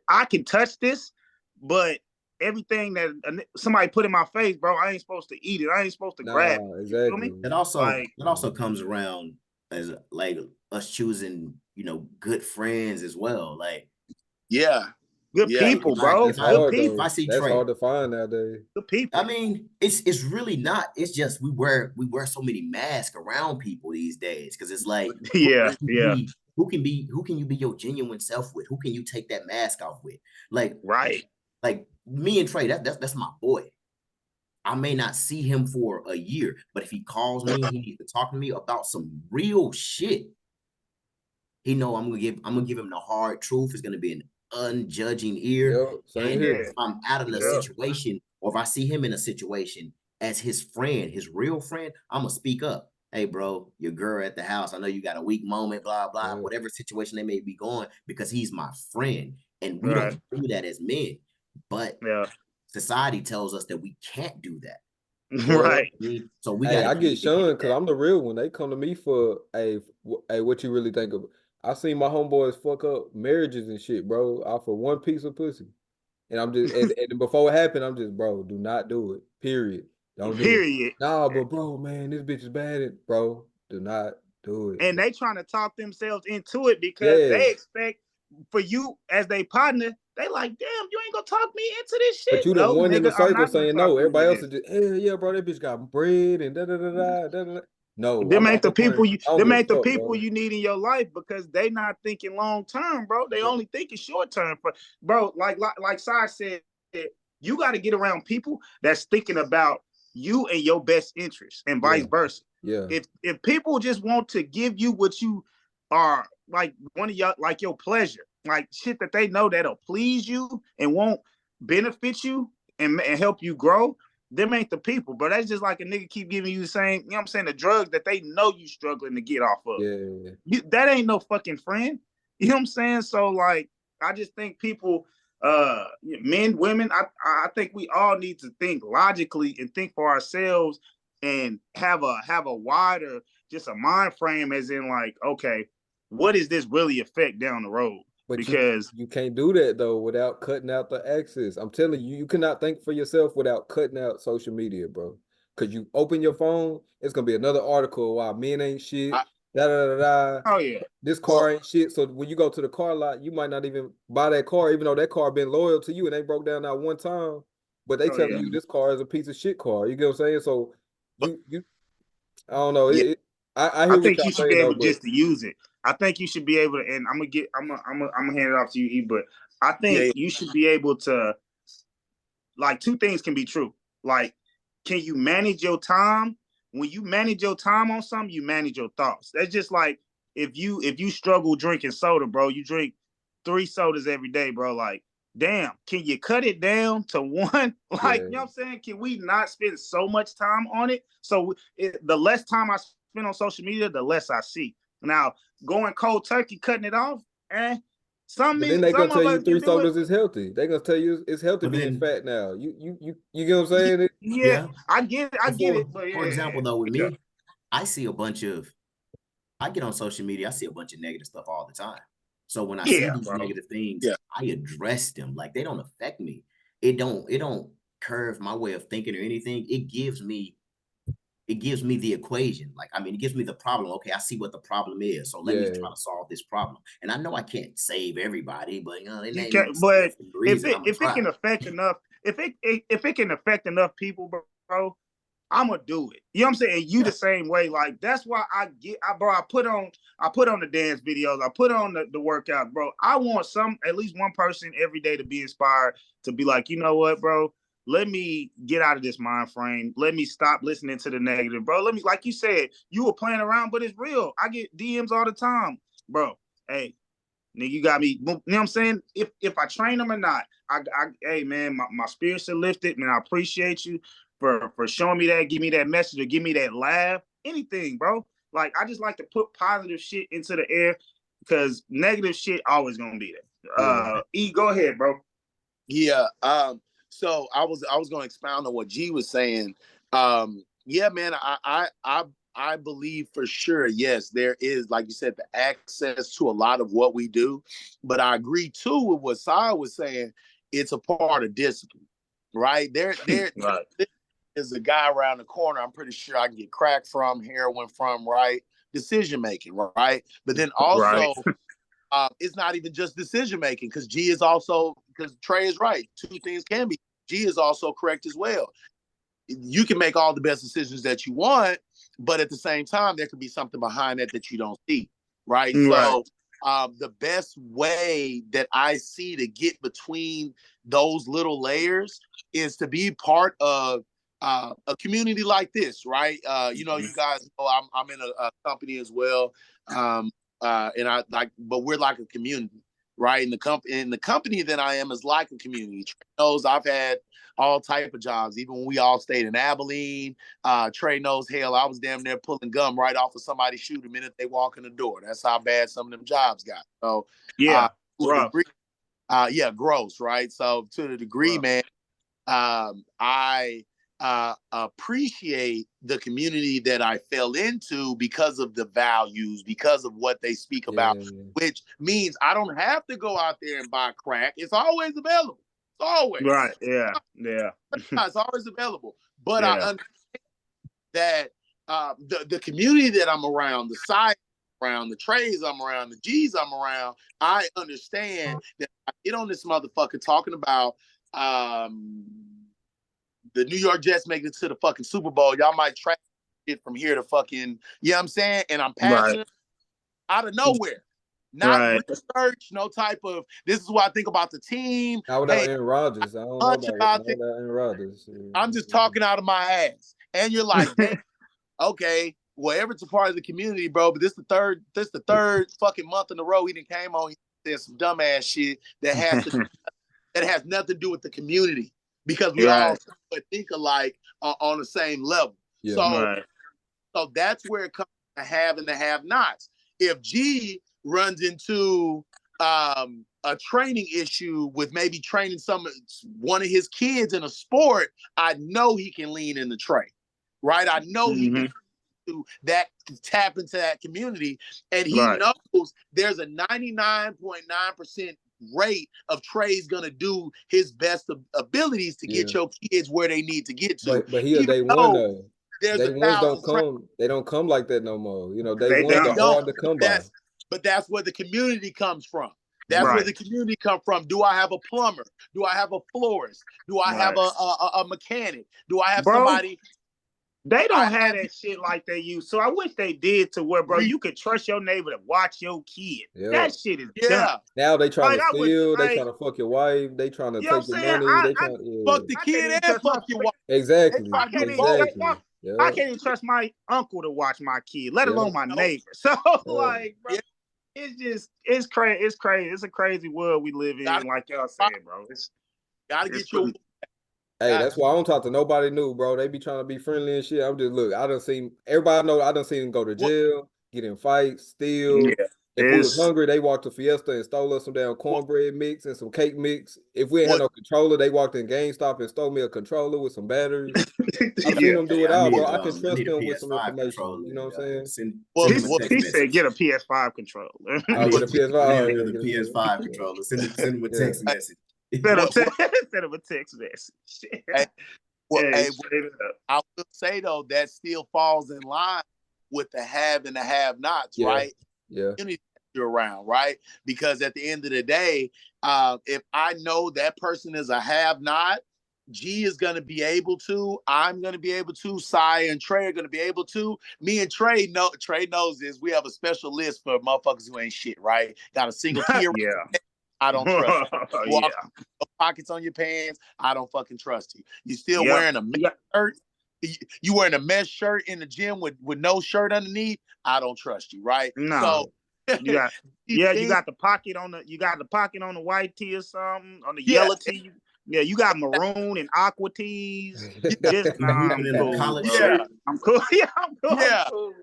I can touch this, but everything that somebody put in my face, bro, I ain't supposed to eat it. I ain't supposed to grab it. Exactly. You feel me? It also comes around as like us choosing, good friends as well. Like, good people, bro. Good people. If I see that's Trey, hard to find nowadays. Good people. I mean, it's really not. It's just we wear so many masks around people these days because it's like, who can you be your genuine self with? Who can you take that mask off with? Like, like me and Trey, that's my boy. I may not see him for a year, but if he calls me and he needs to talk to me about some real shit, he know I'm gonna give him the hard truth. It's gonna be an unjudging ear. Yep, same And here. if I'm out of a situation, or if I see him in a situation as his friend, his real friend, I'm gonna speak up. Hey, bro, your girl at the house. I know you got a weak moment, blah, blah, whatever situation they may be going, because he's my friend. And we don't do that as men. But society tells us that we can't do that. Right. So we Hey, got I to get shunned because I'm the real one. They come to me for, hey, what you really think of? I seen my homeboys fuck up marriages and shit, bro, off of one piece of pussy. And I'm just, and before it happened, I'm just, bro, do not do it. Period. Don't do it. Nah, but bro, man, this bitch is bad. Bro, do not do it. And they trying to talk themselves into it because they expect for you as they partner. They like, damn, you ain't gonna talk me into this shit. But you the one nigga, in the circle saying no. Everybody else this. is just, yeah, bro, that bitch got bread and da da da da da da. No, them ain't the people bro. you need in your life, because they not thinking long term, bro. They only thinking short term. Bro, like Syah said, you got to get around people that's thinking about you and your best interest, and vice versa. Yeah. If people just want to give you what you are, like one of your, like your pleasure, like shit that they know that'll please you and won't benefit you and help you grow, them ain't the people. But that's just like a nigga keep giving you the same, you know what I'm saying, the drugs that they know you struggling to get off of. That ain't no fucking friend. You know what I'm saying? So like, I just think people, men, women, I think we all need to think logically and think for ourselves and have a wider, just a mind frame, as in like, okay, what does this really affect down the road? But because you can't do that though without cutting out the access. I'm telling you, you cannot think for yourself without cutting out social media, bro. Because you open your phone, it's gonna be another article why men ain't shit. Da da da da. Oh yeah. This car ain't shit. So when you go to the car lot, you might not even buy that car, even though that car been loyal to you and they broke down that one time. But they telling you this car is a piece of shit car. You get what I'm saying? So you I don't know. I hear I what think y'all you should saying, be able though, just to use it. I think you should be able to, and I'm gonna hand it off to you, E, but I think you should be able to, like, two things can be true. Like, can you manage your time? When you manage your time on something, you manage your thoughts. That's just like if you struggle drinking soda, bro, you drink 3 sodas every day, bro. Like, damn, can you cut it down to one? Like, you know what I'm saying? Can we not spend so much time on it? So the less time I spend on social media, the less I see. Now, going cold turkey, cutting it off, but then they gonna tell you 3 sodas is healthy. They gonna tell you it's healthy being fat now. You get what I'm saying? Yeah, I get it. But for example, though, with me, I see a bunch of, I get on social media, I see a bunch of negative stuff all the time. So when I see these negative things, I address them. Like, they don't affect me. It don't curve my way of thinking or anything. It gives me the equation. Like, I mean, it gives me the problem. Okay, I see what the problem is. So let me try to solve this problem. And I know I can't save everybody, but you know, they can, but if it can affect enough, if it can affect enough people, bro, I'm gonna do it. You know what I'm saying? You the same way. Like, that's why I put on the dance videos, I put on the workout, bro. I want at least one person every day to be inspired, to be like, you know what, bro? Let me get out of this mind frame. Let me stop listening to the negative, bro. Let me, like you said, you were playing around, but it's real. I get DMs all the time, bro. Hey, nigga, you got me. You know what I'm saying? If I train them or not, hey man, my spirits are lifted, man. I appreciate you for showing me that, give me that message, or give me that laugh, anything, bro. Like, I just like to put positive shit into the air, because negative shit always gonna be there. E, go ahead, bro. Yeah. So I was going to expound on what G was saying. Yeah, man, I believe for sure, yes, there is, like you said, the access to a lot of what we do. But I agree too with what Syah was saying. It's a part of discipline, right? There right. is a guy around the corner I'm pretty sure I can get crack from, heroin from, right? Decision making, right? But then also, it's not even just decision making, because G is also, because Trey is right. Two things can be. G is also correct as well. You can make all the best decisions that you want, but at the same time, there could be something behind that you don't see, right? So the best way that I see to get between those little layers is to be part of a community like this, right? You know, you guys know I'm in a company as well, and I like, but we're like a community, right? And the company that I am is like a community. Trey knows I've had all type of jobs, even when we all stayed in Abilene. Trey knows, hell, I was damn near pulling gum right off of somebody's shoe the minute they walk in the door. That's how bad some of them jobs got. So yeah, to a degree, yeah, gross, right? So to the degree, man, I appreciate the community that I fell into because of the values, because of what they speak about, which means I don't have to go out there and buy crack. It's always available. It's always. Right. Yeah. It's always available. But I understand that the community that I'm around, the side around, the Treys I'm around, the G's I'm around, I understand that I get on this motherfucker talking about the New York Jets making it to the fucking Super Bowl. Y'all might track it from here to fucking, you know what I'm saying? And I'm passionate out of nowhere. Not research, no type of, this is what I think about the team. Not without Aaron Rodgers. I don't know about Aaron Rodgers. I'm just talking out of my ass. And you're like, dang, okay, well, Everett's a part of the community, bro, but this the third fucking month in a row he done came on. He said some dumbass shit that has nothing to do with the community, because we all think alike on the same level. Yeah. So that's where it comes to have and the have-nots. If G runs into a training issue with maybe training one of his kids in a sport, I know he can lean in the Trey, right? I know he can tap into that community, and he knows there's a 99.9% rate of Trey's gonna do his best abilities to get your kids where they need to get to. But he a day one though. Day ones don't come. They don't come like that no more. You know, day ones are hard to come by. But that's where the community comes from. That's where the community comes from. Do I have a plumber? Do I have a florist? Do I have a mechanic? Do I have somebody? They don't have that shit like they used. So I wish they did, to where, bro, you could trust your neighbor to watch your kid. That shit is done. Now they trying to steal. They trying to fuck your wife. They trying to take your money. They trying to fuck the kid and fuck your wife. Exactly. I can't even trust my uncle to watch my kid, let alone my neighbor. So like, bro, it's crazy. It's crazy. It's a crazy world we live in. Like y'all said, bro. Gotta get your. Hey, that's why I don't talk to nobody new, bro. They be trying to be friendly and shit. I'm just, look, I done seen, everybody know I done seen them go to jail, get in fights, steal. Yeah, if we was hungry, they walked to Fiesta and stole us some damn cornbread mix and some cake mix. If we ain't had no controller, they walked in GameStop and stole me a controller with some batteries. I've seen them do it all, bro. I can trust them with some information. You know what I'm saying? He said get a PS5 controller. I'll get a PS5. Get a PS5 controller. Send him a text message. Instead of a text message. I will say though, that still falls in line with the have and the have-nots, right? Yeah. You're around, right? Because at the end of the day, if I know that person is a have-not, G is going to be able to. I'm going to be able to. Syah and Trey are going to be able to. Me and Trey knows this. We have a special list for motherfuckers who ain't shit, right? Got a single key. I don't trust you. Pockets on your pants, I don't fucking trust you. You still wearing a mesh shirt? You wearing a mesh shirt in the gym with no shirt underneath? I don't trust you, right? No. So you got the pocket on the white tee or something, on the yellow tee. Yeah, you got maroon and aqua tees. I'm cool. I'm cool.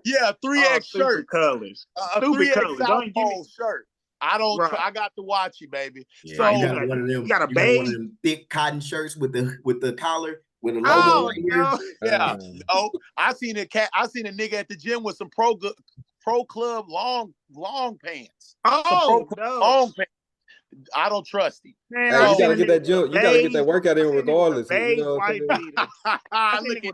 Yeah, 3X shirt. Colors. Stupid colors. Don't give me shirt. I don't. I got to watch you, baby. Yeah, so you got one of them. You got one of them thick cotton shirts with the collar with a logo right here. Yeah. I seen a nigga at the gym with some pro club long pants. Long pants. I don't trust him. Man, you gotta get that jump. You gotta get that workout in regardless. You know what I'm saying?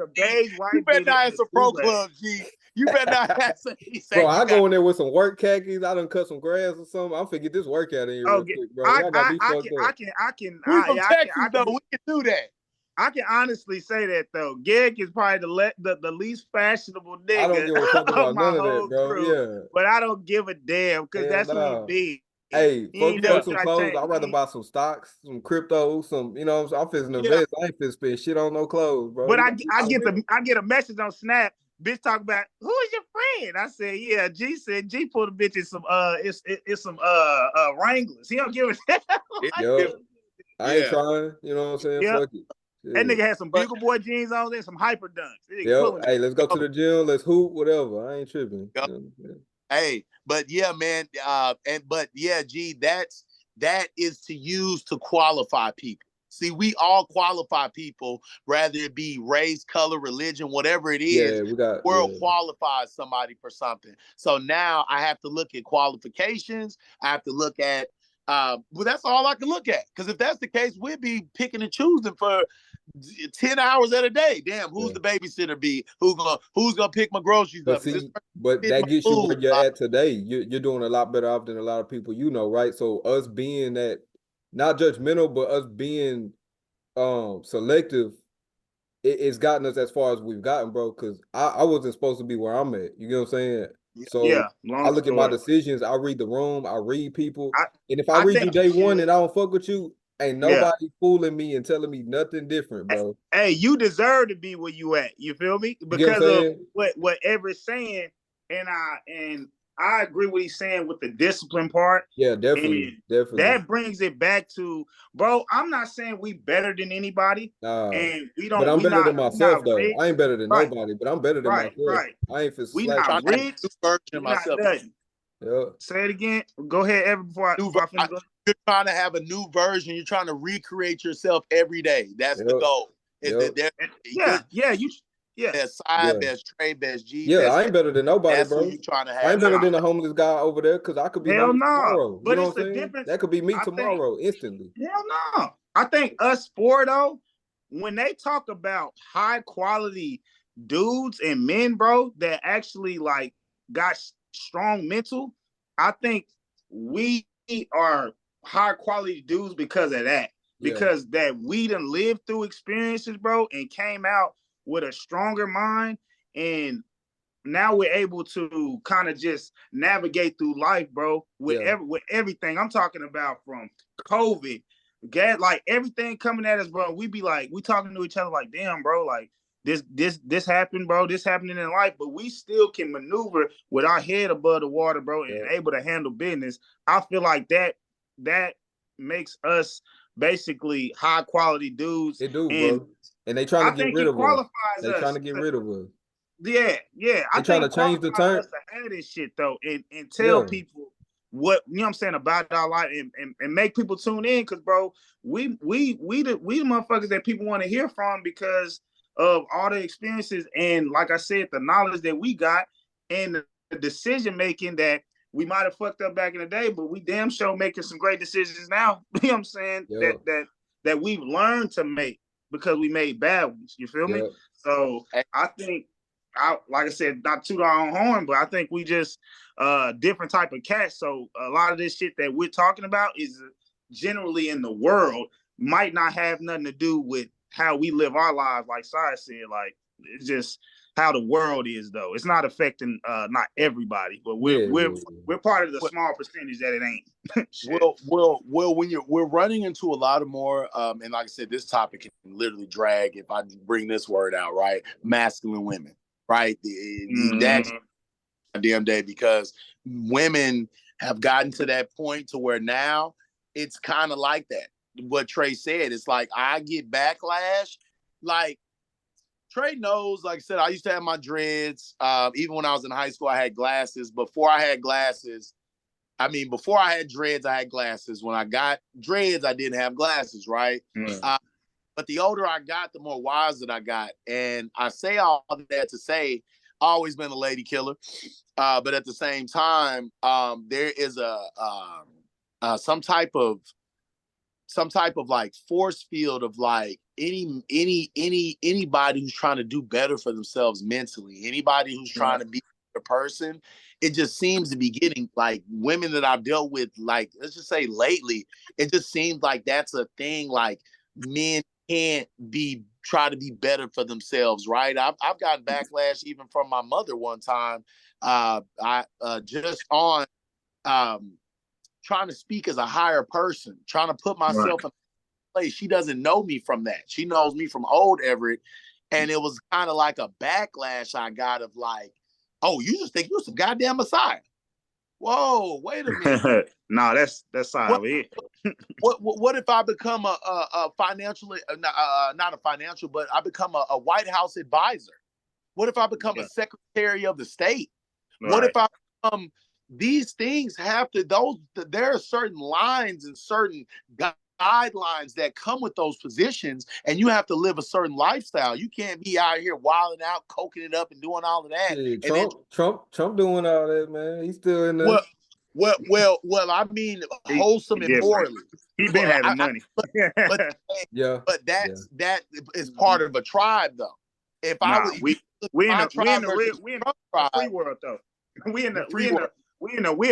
You better not have some pro club, G. You better not have some. Bro, I go in there with some work khakis. I done cut some grass or something. I'm finna get this workout in here real quick, bro. I can we can do that. I can honestly say that though. Gig is probably the least fashionable nigga. I don't give a fuck about none of that, bro. Crew, but I don't give a damn because that's who he be. Hey, He fuck ain't fuck never some tried to clothes. change. I'd rather buy some stocks, some crypto, some, you know, I'm finna Yeah. invest. I ain't finna spend shit on no clothes, bro. But I get a message on Snap. Bitch talk about who is your friend? I said, yeah. G said G pulled a bitch in some it's some Wranglers. He don't give a damn. Yep. I ain't Yeah. trying. You know what I'm saying? Yep. Fuck it. That Shit. nigga had some But Bugle Boy jeans on there, some hyper dunks. That nigga Yep. pulling Hey, it. let's go to the gym. Let's hoop, whatever. I ain't tripping. You know what I'm saying? hey, but yeah, man. But yeah, G, that is to use to qualify people. See, we all qualify people, rather it be race, color, religion, whatever it is. Yeah, we got World qualifies somebody for something. So now I have to look at qualifications. I have to look at well, that's all I can look at. Because if that's the case, we'd be picking and choosing for 10 hours at a day. Damn, who's the babysitter be? Who's gonna pick my groceries But up? see, but that gets you where you're at today. You're doing a lot better off than a lot of people you know, right? So us being that, not judgmental, but us being selective, it's gotten us as far as we've gotten, bro. Because I wasn't supposed to be where I'm at. You know what I'm saying? So Yeah, I long look at my story. decisions. I read the room. I read people, and if I I read you think day one and I don't fuck with you, ain't yeah. nobody fooling me and telling me nothing different, bro. Hey, you deserve to be where you at. You feel me? You get what I'm Because of saying? what Everett's saying, and I agree with he's saying with the discipline part. Yeah, definitely, And definitely. that brings it back to, bro, I'm not saying we better than anybody. Nah. And But I'm we better than not myself though. rich. I ain't better than Right, nobody, but I'm better than right, myself. right. I ain't for We slack. not Trying to have a rich. new version We of not myself. nothing. Yeah. Say it again. Go ahead, Everett, before I finish. You're trying to have a new version. You're trying to recreate yourself every day. That's the goal. Is that there? Best side, best trade, best G. Yeah, Best I ain't better than nobody, that's bro. who you trying to I have. ain't better than the homeless guy over there because I could be Hell homeless no. tomorrow. You But know it's what I'm the saying? difference. That could be me I think, tomorrow, instantly. hell no. I think us four though, when they talk about high quality dudes and men, bro, that actually like got strong mental, I think we are high quality dudes because of that. Yeah. Because that we done lived through experiences, bro, and came out with a stronger mind, and now we're able to kind of just navigate through life, bro, with with everything. I'm talking about from COVID, like everything coming at us, bro. We be like, we talking to each other like, damn, bro, like this happened, bro. This happening in life, but we still can maneuver with our head above the water, bro, and able to handle business. I feel like that makes us basically high quality dudes. They do, And bro. And they trying I to get think rid it of us. qualifies They trying us. to get rid of us. Yeah. I They trying think to it change the qualifies term. us to have this shit though, and tell people what, you know what I'm saying, about our life, and make people tune in, because bro, we the motherfuckers that people want to hear from because of all the experiences, and like I said, the knowledge that we got, and the decision making that we might have fucked up back in the day, but we damn sure making some great decisions now. You know what I'm saying? That we've learned to make because we made bad ones. You feel me? So I think, like I said, not toot our own horn, but I think we just different type of cats. So a lot of this shit that we're talking about is generally in the world, might not have nothing to do with how we live our lives. Like Syah said, like it's just how the world is, though. It's not affecting not everybody, but we're part of the small percentage that it ain't. well, when we're running into a lot of more, and like I said, this topic can literally drag if I bring this word out, right? Masculine women, right? That's a damn day, because women have gotten to that point to where now it's kind of like that. What Trey said, it's like I get backlash, like. Trey knows, like I said, I used to have my dreads. Even when I was in high school, I had glasses. Before I had dreads, I had glasses. When I got dreads, I didn't have glasses, right? But the older I got, the more wise that I got. And I say all that to say, I've always been a lady killer. But at the same time, there is some type of like force field of like anybody who's trying to do better for themselves mentally, anybody who's trying to be a person. It just seems to be getting, like, women that I've dealt with, like, let's just say lately, it just seems like that's a thing. Like, men can't try to be better for themselves, right? I've gotten backlash even from my mother one time. I just on trying to speak as a higher person, trying to put myself in a place. She doesn't know me from that. She knows me from old Everett. And it was kind of like a backlash I got of like, oh, you just think you're some goddamn Messiah. Whoa, wait a minute. No, that's how it is. What if I become a financially not a financial, but I become a White House advisor? What if I become a secretary of the state? Right. What if I become these things have to there are certain lines and certain guidelines that come with those positions, and you have to live a certain lifestyle. You can't be out here wilding out, coking it up, and doing all of that. Yeah, Trump doing all that, man. He's still in there. Well. I mean, wholesome and morally. He been having money. But that is part of a tribe, though. If I was, we in the free world, though. We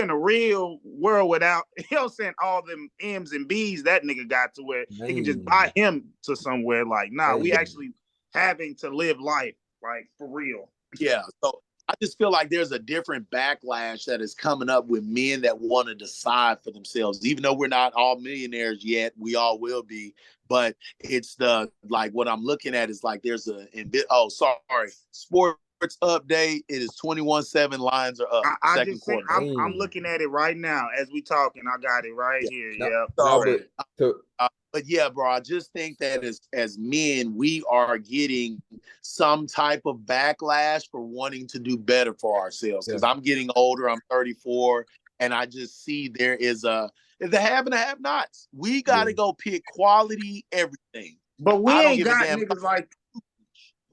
in the real world without, you know what I'm saying, all them M's and B's that nigga got to where he can just buy him to somewhere. Like, we actually having to live life, like, for real. Yeah, so I just feel like there's a different backlash that is coming up with men that want to decide for themselves. Even though we're not all millionaires yet, we all will be. But it's what I'm looking at is like there's sports update. It is 21-7. Lions are up. Second quarter. I'm looking at it right now as we talking. I got it right here. But yeah, bro, I just think that as men, we are getting some type of backlash for wanting to do better for ourselves. Because I'm getting older. I'm 34, and I just see there is the have and the have-nots. We got to go pick quality everything. But we ain't got niggas like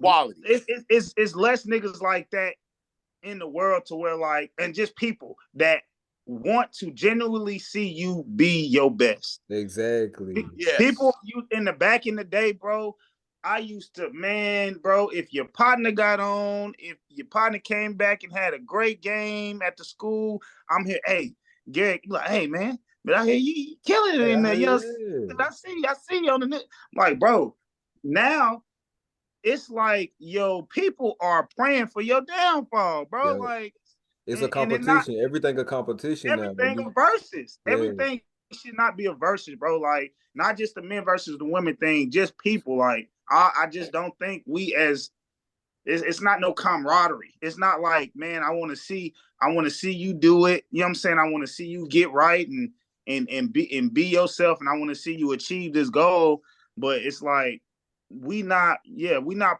quality. It's less niggas like that in the world to where like, and just people that want to genuinely see you be your best. Exactly. Yes. People in the back in the day, bro, I used to, bro, if your partner got on, if your partner came back and had a great game at the school, I'm here, hey, Garrett, like, hey, man, but I hear you killing it in there. You know, I see you on the net. Like, bro, now it's like, people are praying for your downfall, bro. Like, it's a competition. Everything a competition now. Everything a versus. Everything should not be a versus, bro. Like, not just the men versus the women thing, just people. Like, I just don't think it's not no camaraderie. It's not like, man, I want to see you do it. You know what I'm saying? I want to see you get right and be yourself, and I want to see you achieve this goal. But it's like, we not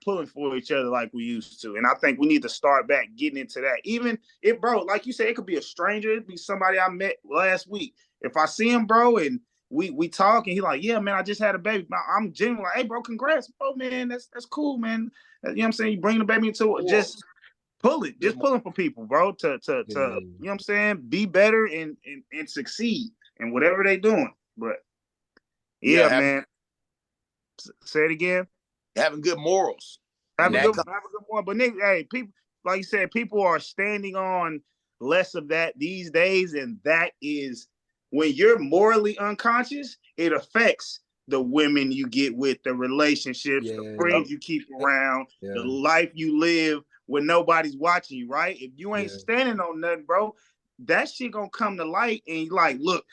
pulling for each other like we used to. And I think we need to start back getting into that. Even if, bro, like you said, it could be a stranger, it'd be somebody I met last week. If I see him, bro, and we talk and he like, yeah, man, I just had a baby. I'm genuinely like, hey, bro, congrats, bro, man. That's cool, man. You know what I'm saying? You bring the baby into it, just pull it. Just pulling for people, bro, to you know what I'm saying, be better and succeed in whatever they doing. But man. Say it again. Having good morals. Have a good moral. But nigga, hey, people, like you said, people are standing on less of that these days, and that is when you're morally unconscious, it affects the women you get with, the relationships, the friends you keep around, the life you live when nobody's watching you, right? If you ain't standing on nothing, bro, that shit gonna come to light, and you like, look,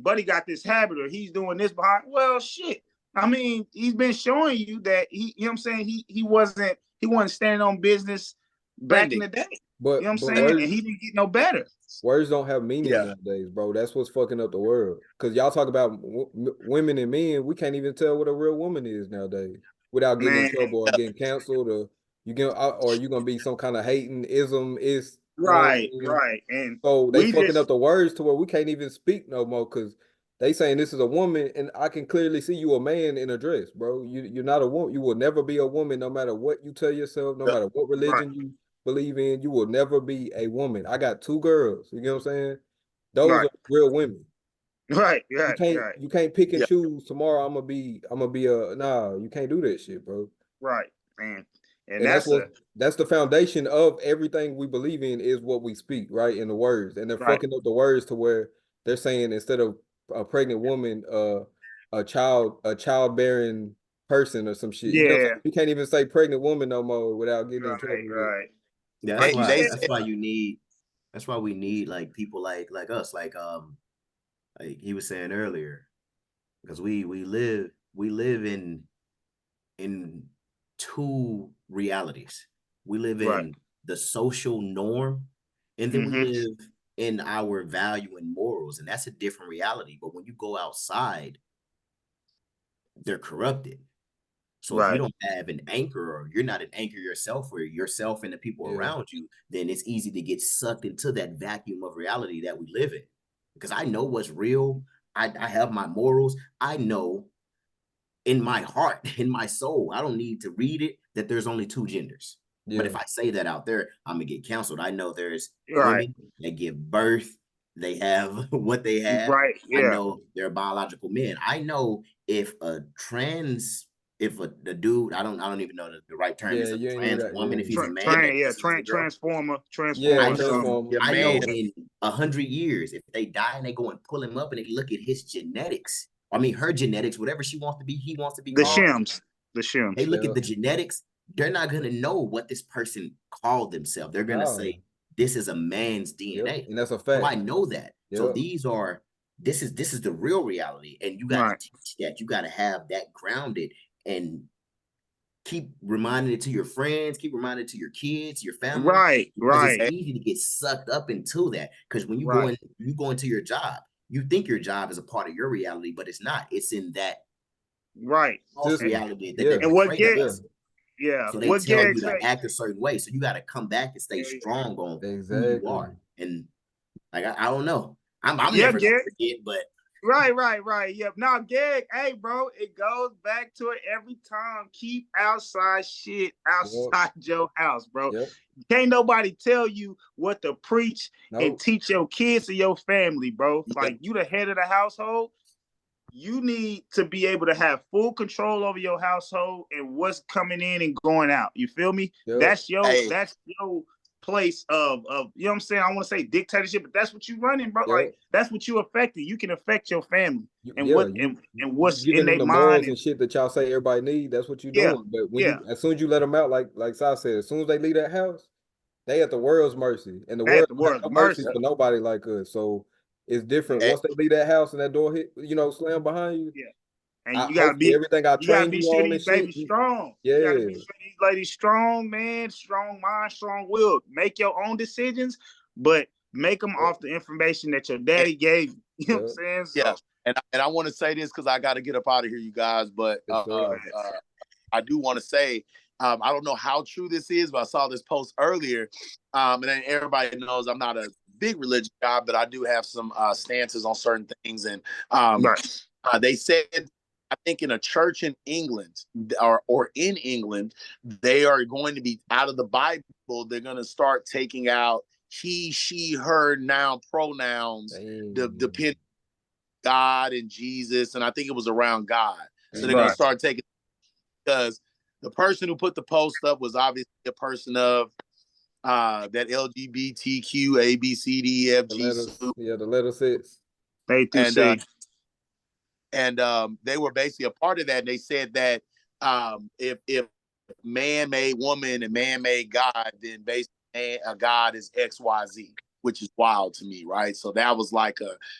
buddy got this habit, or he's doing this behind. Well, shit. I mean, he's been showing you that you know what I'm saying, he wasn't standing on business back in the day. But, you know what I'm saying? And he didn't get no better. Words don't have meaning nowadays, bro. That's what's fucking up the world. Because y'all talk about women and men, we can't even tell what a real woman is nowadays without getting in trouble or getting canceled, or you're gonna be some kind of hating ism. Right. And so they fucking up the words to where we can't even speak no more, because they saying this is a woman, and I can clearly see you a man in a dress, bro. You're not a woman. You will never be a woman, no matter what you tell yourself, no matter what religion you believe in. You will never be a woman. I got 2 girls. You know what I'm saying? Those are real women. Right. You can't pick and choose. Tomorrow I'm gonna be you can't do that shit, bro. Right, man. And that's the foundation of everything we believe in, is what we speak, right? In the words. And they're fucking up the words to where they're saying, instead of a pregnant woman, a childbearing person or some shit. Yeah. You know what I'm saying? You can't even say pregnant woman no more without getting in trouble. Right. Yeah, that's why we need like people like us, like like he was saying earlier, because we live in two realities. We live Right. in the social norm, and then we live in our value and morals, and that's a different reality. But when you go outside, they're corrupted. So if you Right. don't have an anchor, or you're not an anchor yourself for yourself and the people around you, then it's easy to get sucked into that vacuum of reality that we live in. Because I know what's real. I have my morals. I know in my heart, in my soul, I don't need to read it that there's only two genders. Yeah. But if I say that out there, I'm gonna get canceled. I know there's Right. women that give birth, they have what they have. Right. I Yeah. know they're biological men. I know if a trans, if the dude, I don't even know the right term, Yeah, is a you ain't even trans got woman, if he's a man that dresses as a girl. Transformer, Yeah, I or know, something. transformer. I man. know in 100 years, if they die and they go and pull him up and they look at his genetics, I mean, her genetics, whatever she wants to be, he wants to be The called. shims. The shims. They look Yeah. at the genetics, they're not going to know what this person called themselves. They're going to say, this is a man's DNA. Yep. And that's a So I fact. know that. So Yep. this is the real reality. And you got to Right. teach that. You got to have that grounded and keep reminding it to your friends, keep reminding it to your kids, your family, Right. because it's Right. easy to get sucked up into that. Because when you Right. go into your job, you think your job is a part of your reality, but it's not. It's in that Right. false System. reality Yeah. that they And what create of get us. yeah, So they what tell Gary you to say? act a certain way. So you got to come back and stay Yeah. strong on who you Exactly. are. And like I don't know. I'm Yeah, never gonna Gary. forget, but Right. Yep. Now, Gag, hey, bro, it goes back to it every time. Keep outside shit outside your house, bro. Yep. Can't nobody tell you what to preach and Nope. teach your kids or your family, bro. Yep. Like, you the head of the household. You need to be able to have full control over your household and what's coming in and going out. You feel me? Yep. That's your Hey. place of you know what I'm saying? I want to say dictatorship, but that's what you running, bro. Yep. Like that's what you affecting. You can affect your family and Yeah, and what's you in giving them their the mind. morals and shit that y'all say everybody need. That's what you Yeah, doing. But when yeah. you, as soon as you let them out, like Syah said, as soon as they leave that house, they at the world's mercy, and the They at world the don't have word no mercy mercy. for nobody like us. So it's different. Hey. Once they leave that house and that door hit, slam behind you. Yeah. And Hopefully everything I you gotta trained be you sure on and these shit. babies strong. Yeah. You gotta be sure these ladies strong, man, strong mind, strong will. Make your own decisions, but make them off the information that your daddy gave you. You know what I'm saying? So, Yeah. And I want to say this because I got to get up out of here, you guys. But I do want to say, I don't know how true this is, but I saw this post earlier. And then everybody knows I'm not a big religious guy, but I do have some stances on certain things. And they said, I think in a church in England or in England, they are going to be out of the Bible. They're going to start taking out he, she, her noun pronouns, depending God and Jesus, and I think it was around God. So they're going to start taking, because the person who put the post up was obviously a person of that LGBTQ A B C D E F G. The letter 6. A through C. And they were basically a part of that. And they said that if man made woman and man made God, then basically God is XYZ, which is wild to me, right? So that was like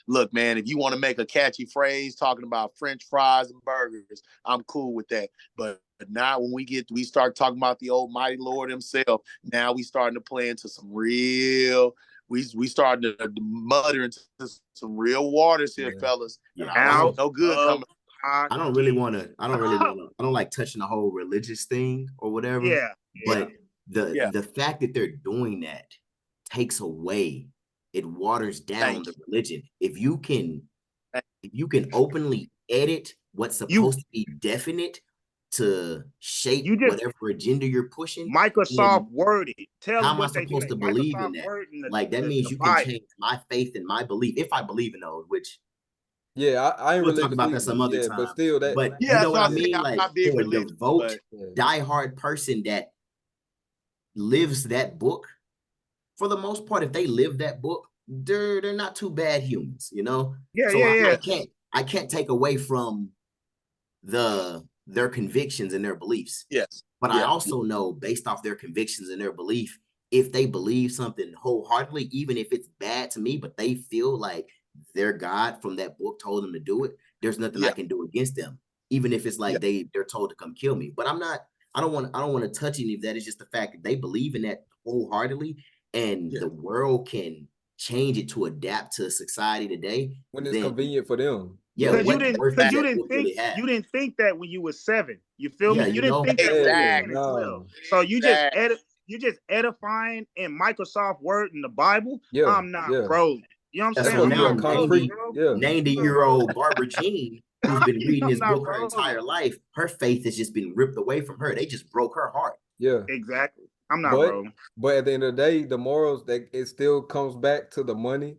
look, man, if you want to make a catchy phrase talking about French fries and burgers, I'm cool with that. But now when we start talking about the almighty Lord himself, now we starting to play into some real, we starting to mutter into some real waters here, fellas. Yeah, I don't no good coming. I don't really want to. I don't like touching the whole religious thing or whatever. Yeah. But the fact that they're doing that takes away, it waters down the religion. If you can openly edit what's supposed to be definite to shape whatever agenda you're pushing, Microsoft Word it. Tell how them am I what they do. supposed to believe in that? Like that means you can change my faith and my belief if I believe in those, which I ain't we'll really talk about that some other time. but still that. But you know what I mean? Like for a religious, devout, diehard person that lives that book, for the most part, if they live that book, they're not too bad humans, you know? I can't take away from their convictions and their beliefs. Yes. But I also know, based off their convictions and their belief, if they believe something wholeheartedly, even if it's bad to me, but they feel like their God from that book told them to do it, there's nothing I can do against them, even if it's like they're told to come kill me. But I don't want to touch any of that. It's just the fact that they believe in that wholeheartedly, and the world can change it to adapt to society today when it's convenient for them. Because you didn't think that when you were 7. You feel me? You didn't think that when you were 10 and 12. So you just edifying in Microsoft Word and the Bible. I'm not bro. You know what I'm saying? So now 90-year-old Barbara Jean, who's been reading this book her entire life, her faith has just been ripped away from her. They just broke her heart. Yeah, exactly. I'm not wrong. But at the end of the day, the morals, that it still comes back to the money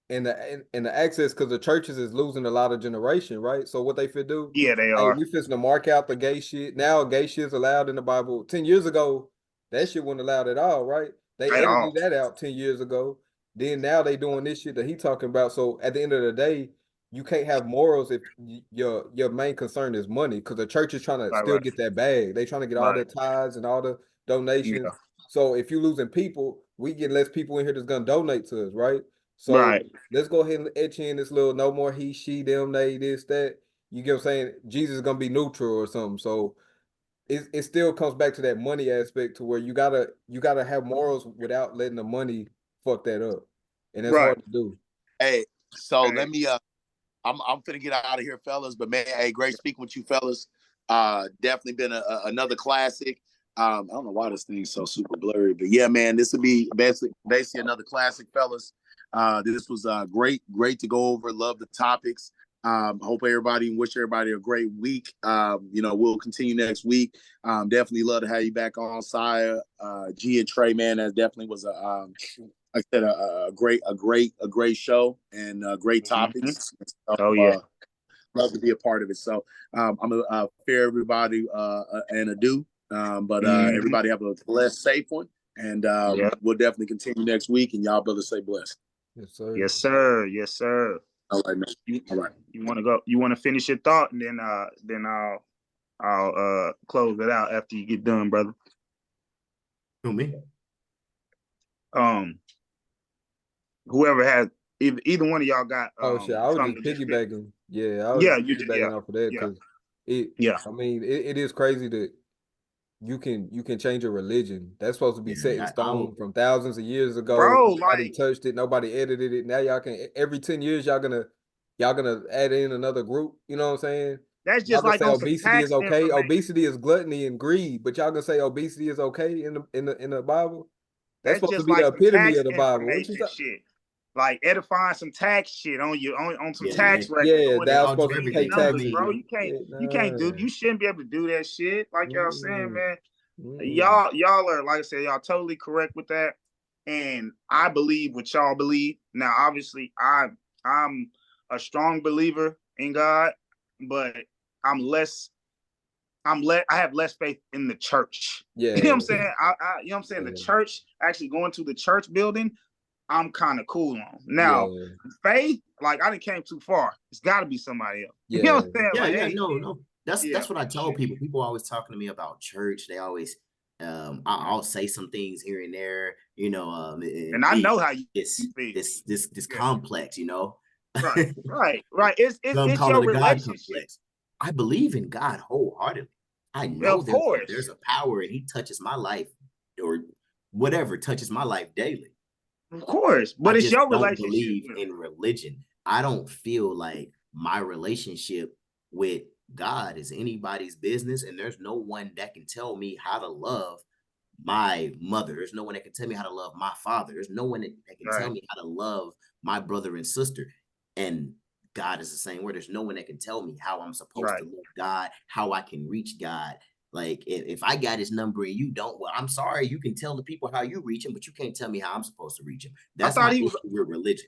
and the access, because the churches is losing a lot of generation, right? So what they fit do? Yeah, they are. We fixing to mark out the gay shit. Now gay shit is allowed in the Bible. 10 years ago, that shit wasn't allowed at all, right? They edited that out 10 years ago. Then now they doing this shit that he talking about. So at the end of the day, you can't have morals if your main concern is money, because the church is trying to still get that bag. They trying to get all their tithes and all the donations. Yeah. So if you're losing people, we get less people in here that's gonna donate to us, right? So let's go ahead and etch in this little no more he, she, them, they, this, that. You get what I'm saying? Jesus is gonna be neutral or something. So it still comes back to that money aspect, to where you gotta have morals without letting the money fuck that up. And that's hard to do. Hey, so let me I'm finna get out of here, fellas. But man, hey, great speaking with you, fellas. Definitely been another classic. I don't know why this thing's so super blurry, but yeah, man, this would be basically another classic, fellas. This was great to go over. Love the topics. Hope everybody, wish everybody a great week. We'll continue next week. Definitely love to have you back on, Syah, G, and Trey. Man, that definitely was like I said, a great show and great topics. So, love to be a part of it. So I'm gonna fear everybody and adieu. But everybody have a blessed, safe one, and we'll definitely continue next week. And y'all brothers stay blessed. Yes, sir. Yes, sir. Yes, sir. All right, man. All right. You want to go? You want to finish your thought, and then I'll close it out after you get done, brother. Who, me? Whoever has either one of y'all got. I was just piggybacking. Yeah, you piggybacking off of that, because I mean, it is crazy that you can change a religion that's supposed to be set in stone from thousands of years ago. Bro, nobody touched it, nobody edited it. Now y'all can, every 10 years y'all gonna add in another group. You know what I'm saying? That's just like obesity is okay. Obesity is gluttony and greed, but y'all gonna say obesity is okay in the Bible? That's supposed to be the epitome of the Bible. What you shit? Like edifying some tax shit on you on some tax records. Yeah, that's supposed to pay taxes, bro. You can't do. You shouldn't be able to do that shit. Like y'all saying, man. Y'all are, like I said, y'all totally correct with that. And I believe what y'all believe. Now, obviously, I'm a strong believer in God, but I have less faith in the church. Yeah. You know what I'm saying? You know what I'm saying? The church, actually going to the church building, I'm kind of cool on. Now, faith, like I done came too far. It's got to be somebody else. Yeah. You know what I'm saying? No. That's what I tell people. People always talking to me about church. They always, I'll say some things here and there, and I know how you this complex, Right. It's your relationship. I believe in God wholeheartedly. I know there's a power, and He touches my life, or whatever touches my life daily. Of course, but it's your relationship. I don't believe in religion. I don't feel like my relationship with God is anybody's business, and there's no one that can tell me how to love my mother. There's no one that can tell me how to love my father. There's no one that can tell me how to love my brother and sister. And God is the same way. There's no one that can tell me how I'm supposed to love God, how I can reach God. Like, if I got His number and you don't, well, I'm sorry. You can tell the people how you reach Him, but you can't tell me how I'm supposed to reach Him. That's my issue with religion.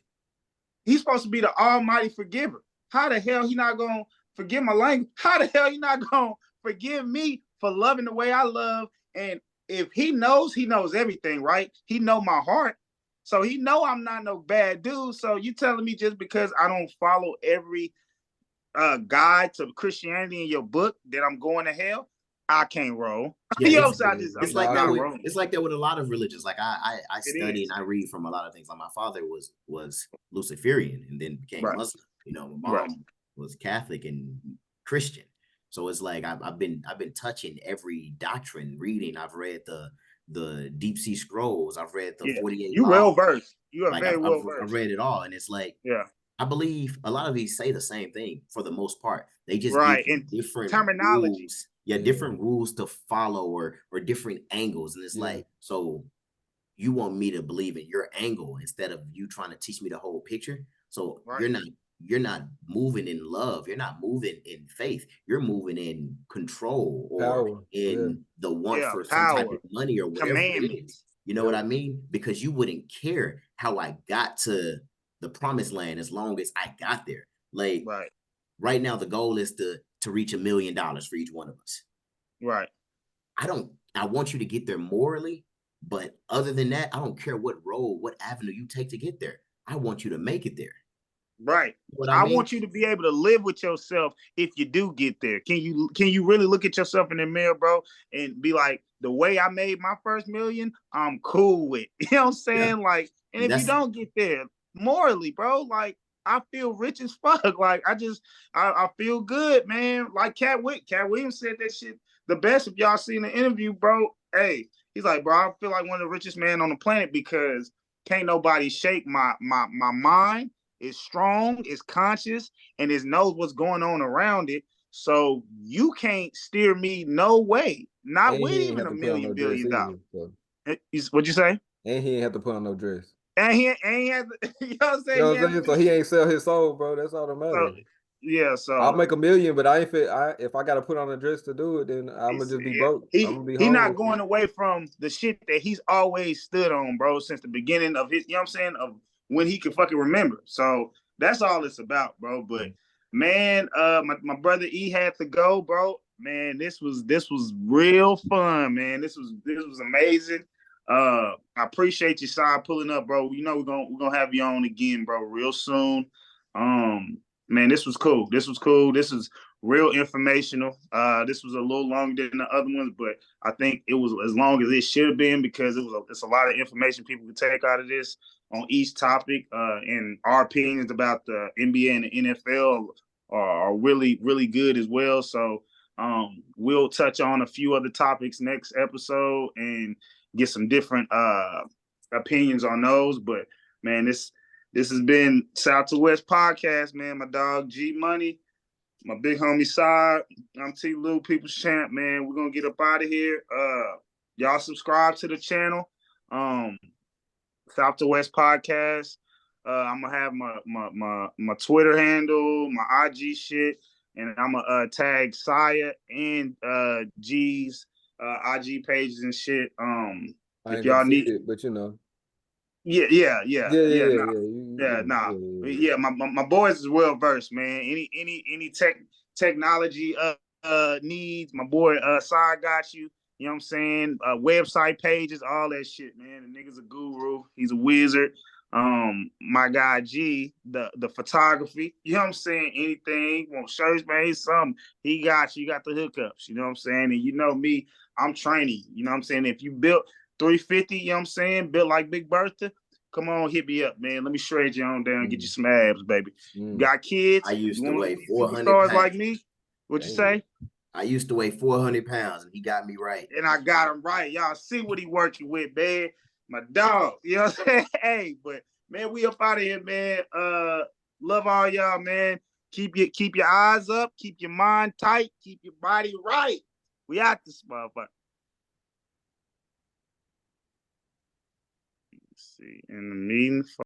He's supposed to be the almighty forgiver. How the hell He not going to forgive my language? How the hell He not going to forgive me for loving the way I love? And if He knows everything, right? He know my heart. So He know I'm not no bad dude. So you telling me just because I don't follow every guide to Christianity in your book that I'm going to hell? I can't roll. Yeah, You know what I'm saying? I'm it's just like that not with rolling. it's like that with a lot of religions. Like I It study is. and I read from a lot of things. Like my father was Luciferian and then became Right. Muslim. You know, my Right. mom was Catholic and Christian. So it's like I've been touching every doctrine, reading. I've read the Deep Sea Scrolls. I've read the Yeah. 48 You well Laws. versed. You are Like very well I've versed. read it all, and it's like Yeah. I believe a lot of these say the same thing for the most part. They just give Right. you And different terminology. rules. Yeah, different rules to follow or different angles. And it's like, so you want me to believe in your angle instead of you trying to teach me the whole picture. So Right. you're not moving in love. You're not moving in faith. You're moving in control or Power. in the want Yeah. for some type of Power. money or whatever it is. Commandments. You know what I mean? Because you wouldn't care how I got to the promised land as long as I got there. Like Right. right now, the goal is to reach $1 million for each one of us. Right. I want you to get there morally, but other than that, I don't care what road, what avenue you take to get there. I want you to make it there. Right. What I I mean? want you to be able to live with yourself if you do get there. Can you really look at yourself in the mirror, bro, and be like, the way I made my first million, I'm cool with. You know what I'm saying? Yeah. Like, and if you don't get there morally, bro, like I feel rich as fuck. Like I feel good, man. Like Cat Williams said that shit the best. If y'all seen the interview, bro, hey, he's like, bro, I feel like one of the richest men on the planet because can't nobody shake my mind. Is strong, is conscious, and it knows what's going on around it. So you can't steer me no way. Not And with he ain't even have a to put on no million dress billion either. dollars. So. What'd you say? And he ain't have to put on no dress. And he had to, you know what I'm saying? You know what I'm saying? So he ain't sell his soul, bro. That's all that matters. So, yeah, so I'll make $1 million, but I ain't fit. If I gotta put on a dress to do it, then I'm gonna just be broke. I'm gonna be he not homeless. going away from the shit that he's always stood on, bro, since the beginning of his, you know what I'm saying, of when he can fucking remember. So that's all it's about, bro. But man, my brother E had to go, bro. Man, this was real fun, man. This was amazing. I appreciate you, Syah, pulling up, bro. You know we're gonna have you on again, bro, real soon. Man, this was cool. This is real informational. This was a little longer than the other ones, but I think it was as long as it should have been because it's a lot of information people could take out of this on each topic. And our opinions about the NBA and the NFL are really, really good as well. So we'll touch on a few other topics next episode and get some different opinions on those. But man, this has been South to West podcast, man. My dog G Money, my big homie Syah. I'm T Lou, People's Champ, man. We're gonna get up out of here. Y'all subscribe to the channel. South to West podcast. I'm gonna have my Twitter handle, my IG shit, and I'm gonna tag Syah and G's IG pages and shit. I If ain't gonna y'all see need, it, but you know. yeah. Yeah. My boys is well versed, man. Any technology needs, my boy Syah got you. You know what I'm saying? Website pages, all that shit, man. The nigga's a guru. He's a wizard. My guy G, the photography. You know what I'm saying? Anything, want shirts, man, something. He got you. You got the hookups. You know what I'm saying? And you know me, I'm training. You know what I'm saying? If you built 350, you know what I'm saying? Built like Big Bertha. Come on, hit me up, man. Let me shred you on down, get you some abs, baby. Got kids? I used to weigh You 400 superstars pounds. like me? What'd you say? I used to weigh 400 pounds, and he got me right. And I got him right. Y'all see what he working with, man. My dog. You know what I'm saying? Hey, but man, we up out of here, man. Love all y'all, man. Keep your eyes up, keep your mind tight, keep your body right. We out this motherfucker. Let's see. In the meeting.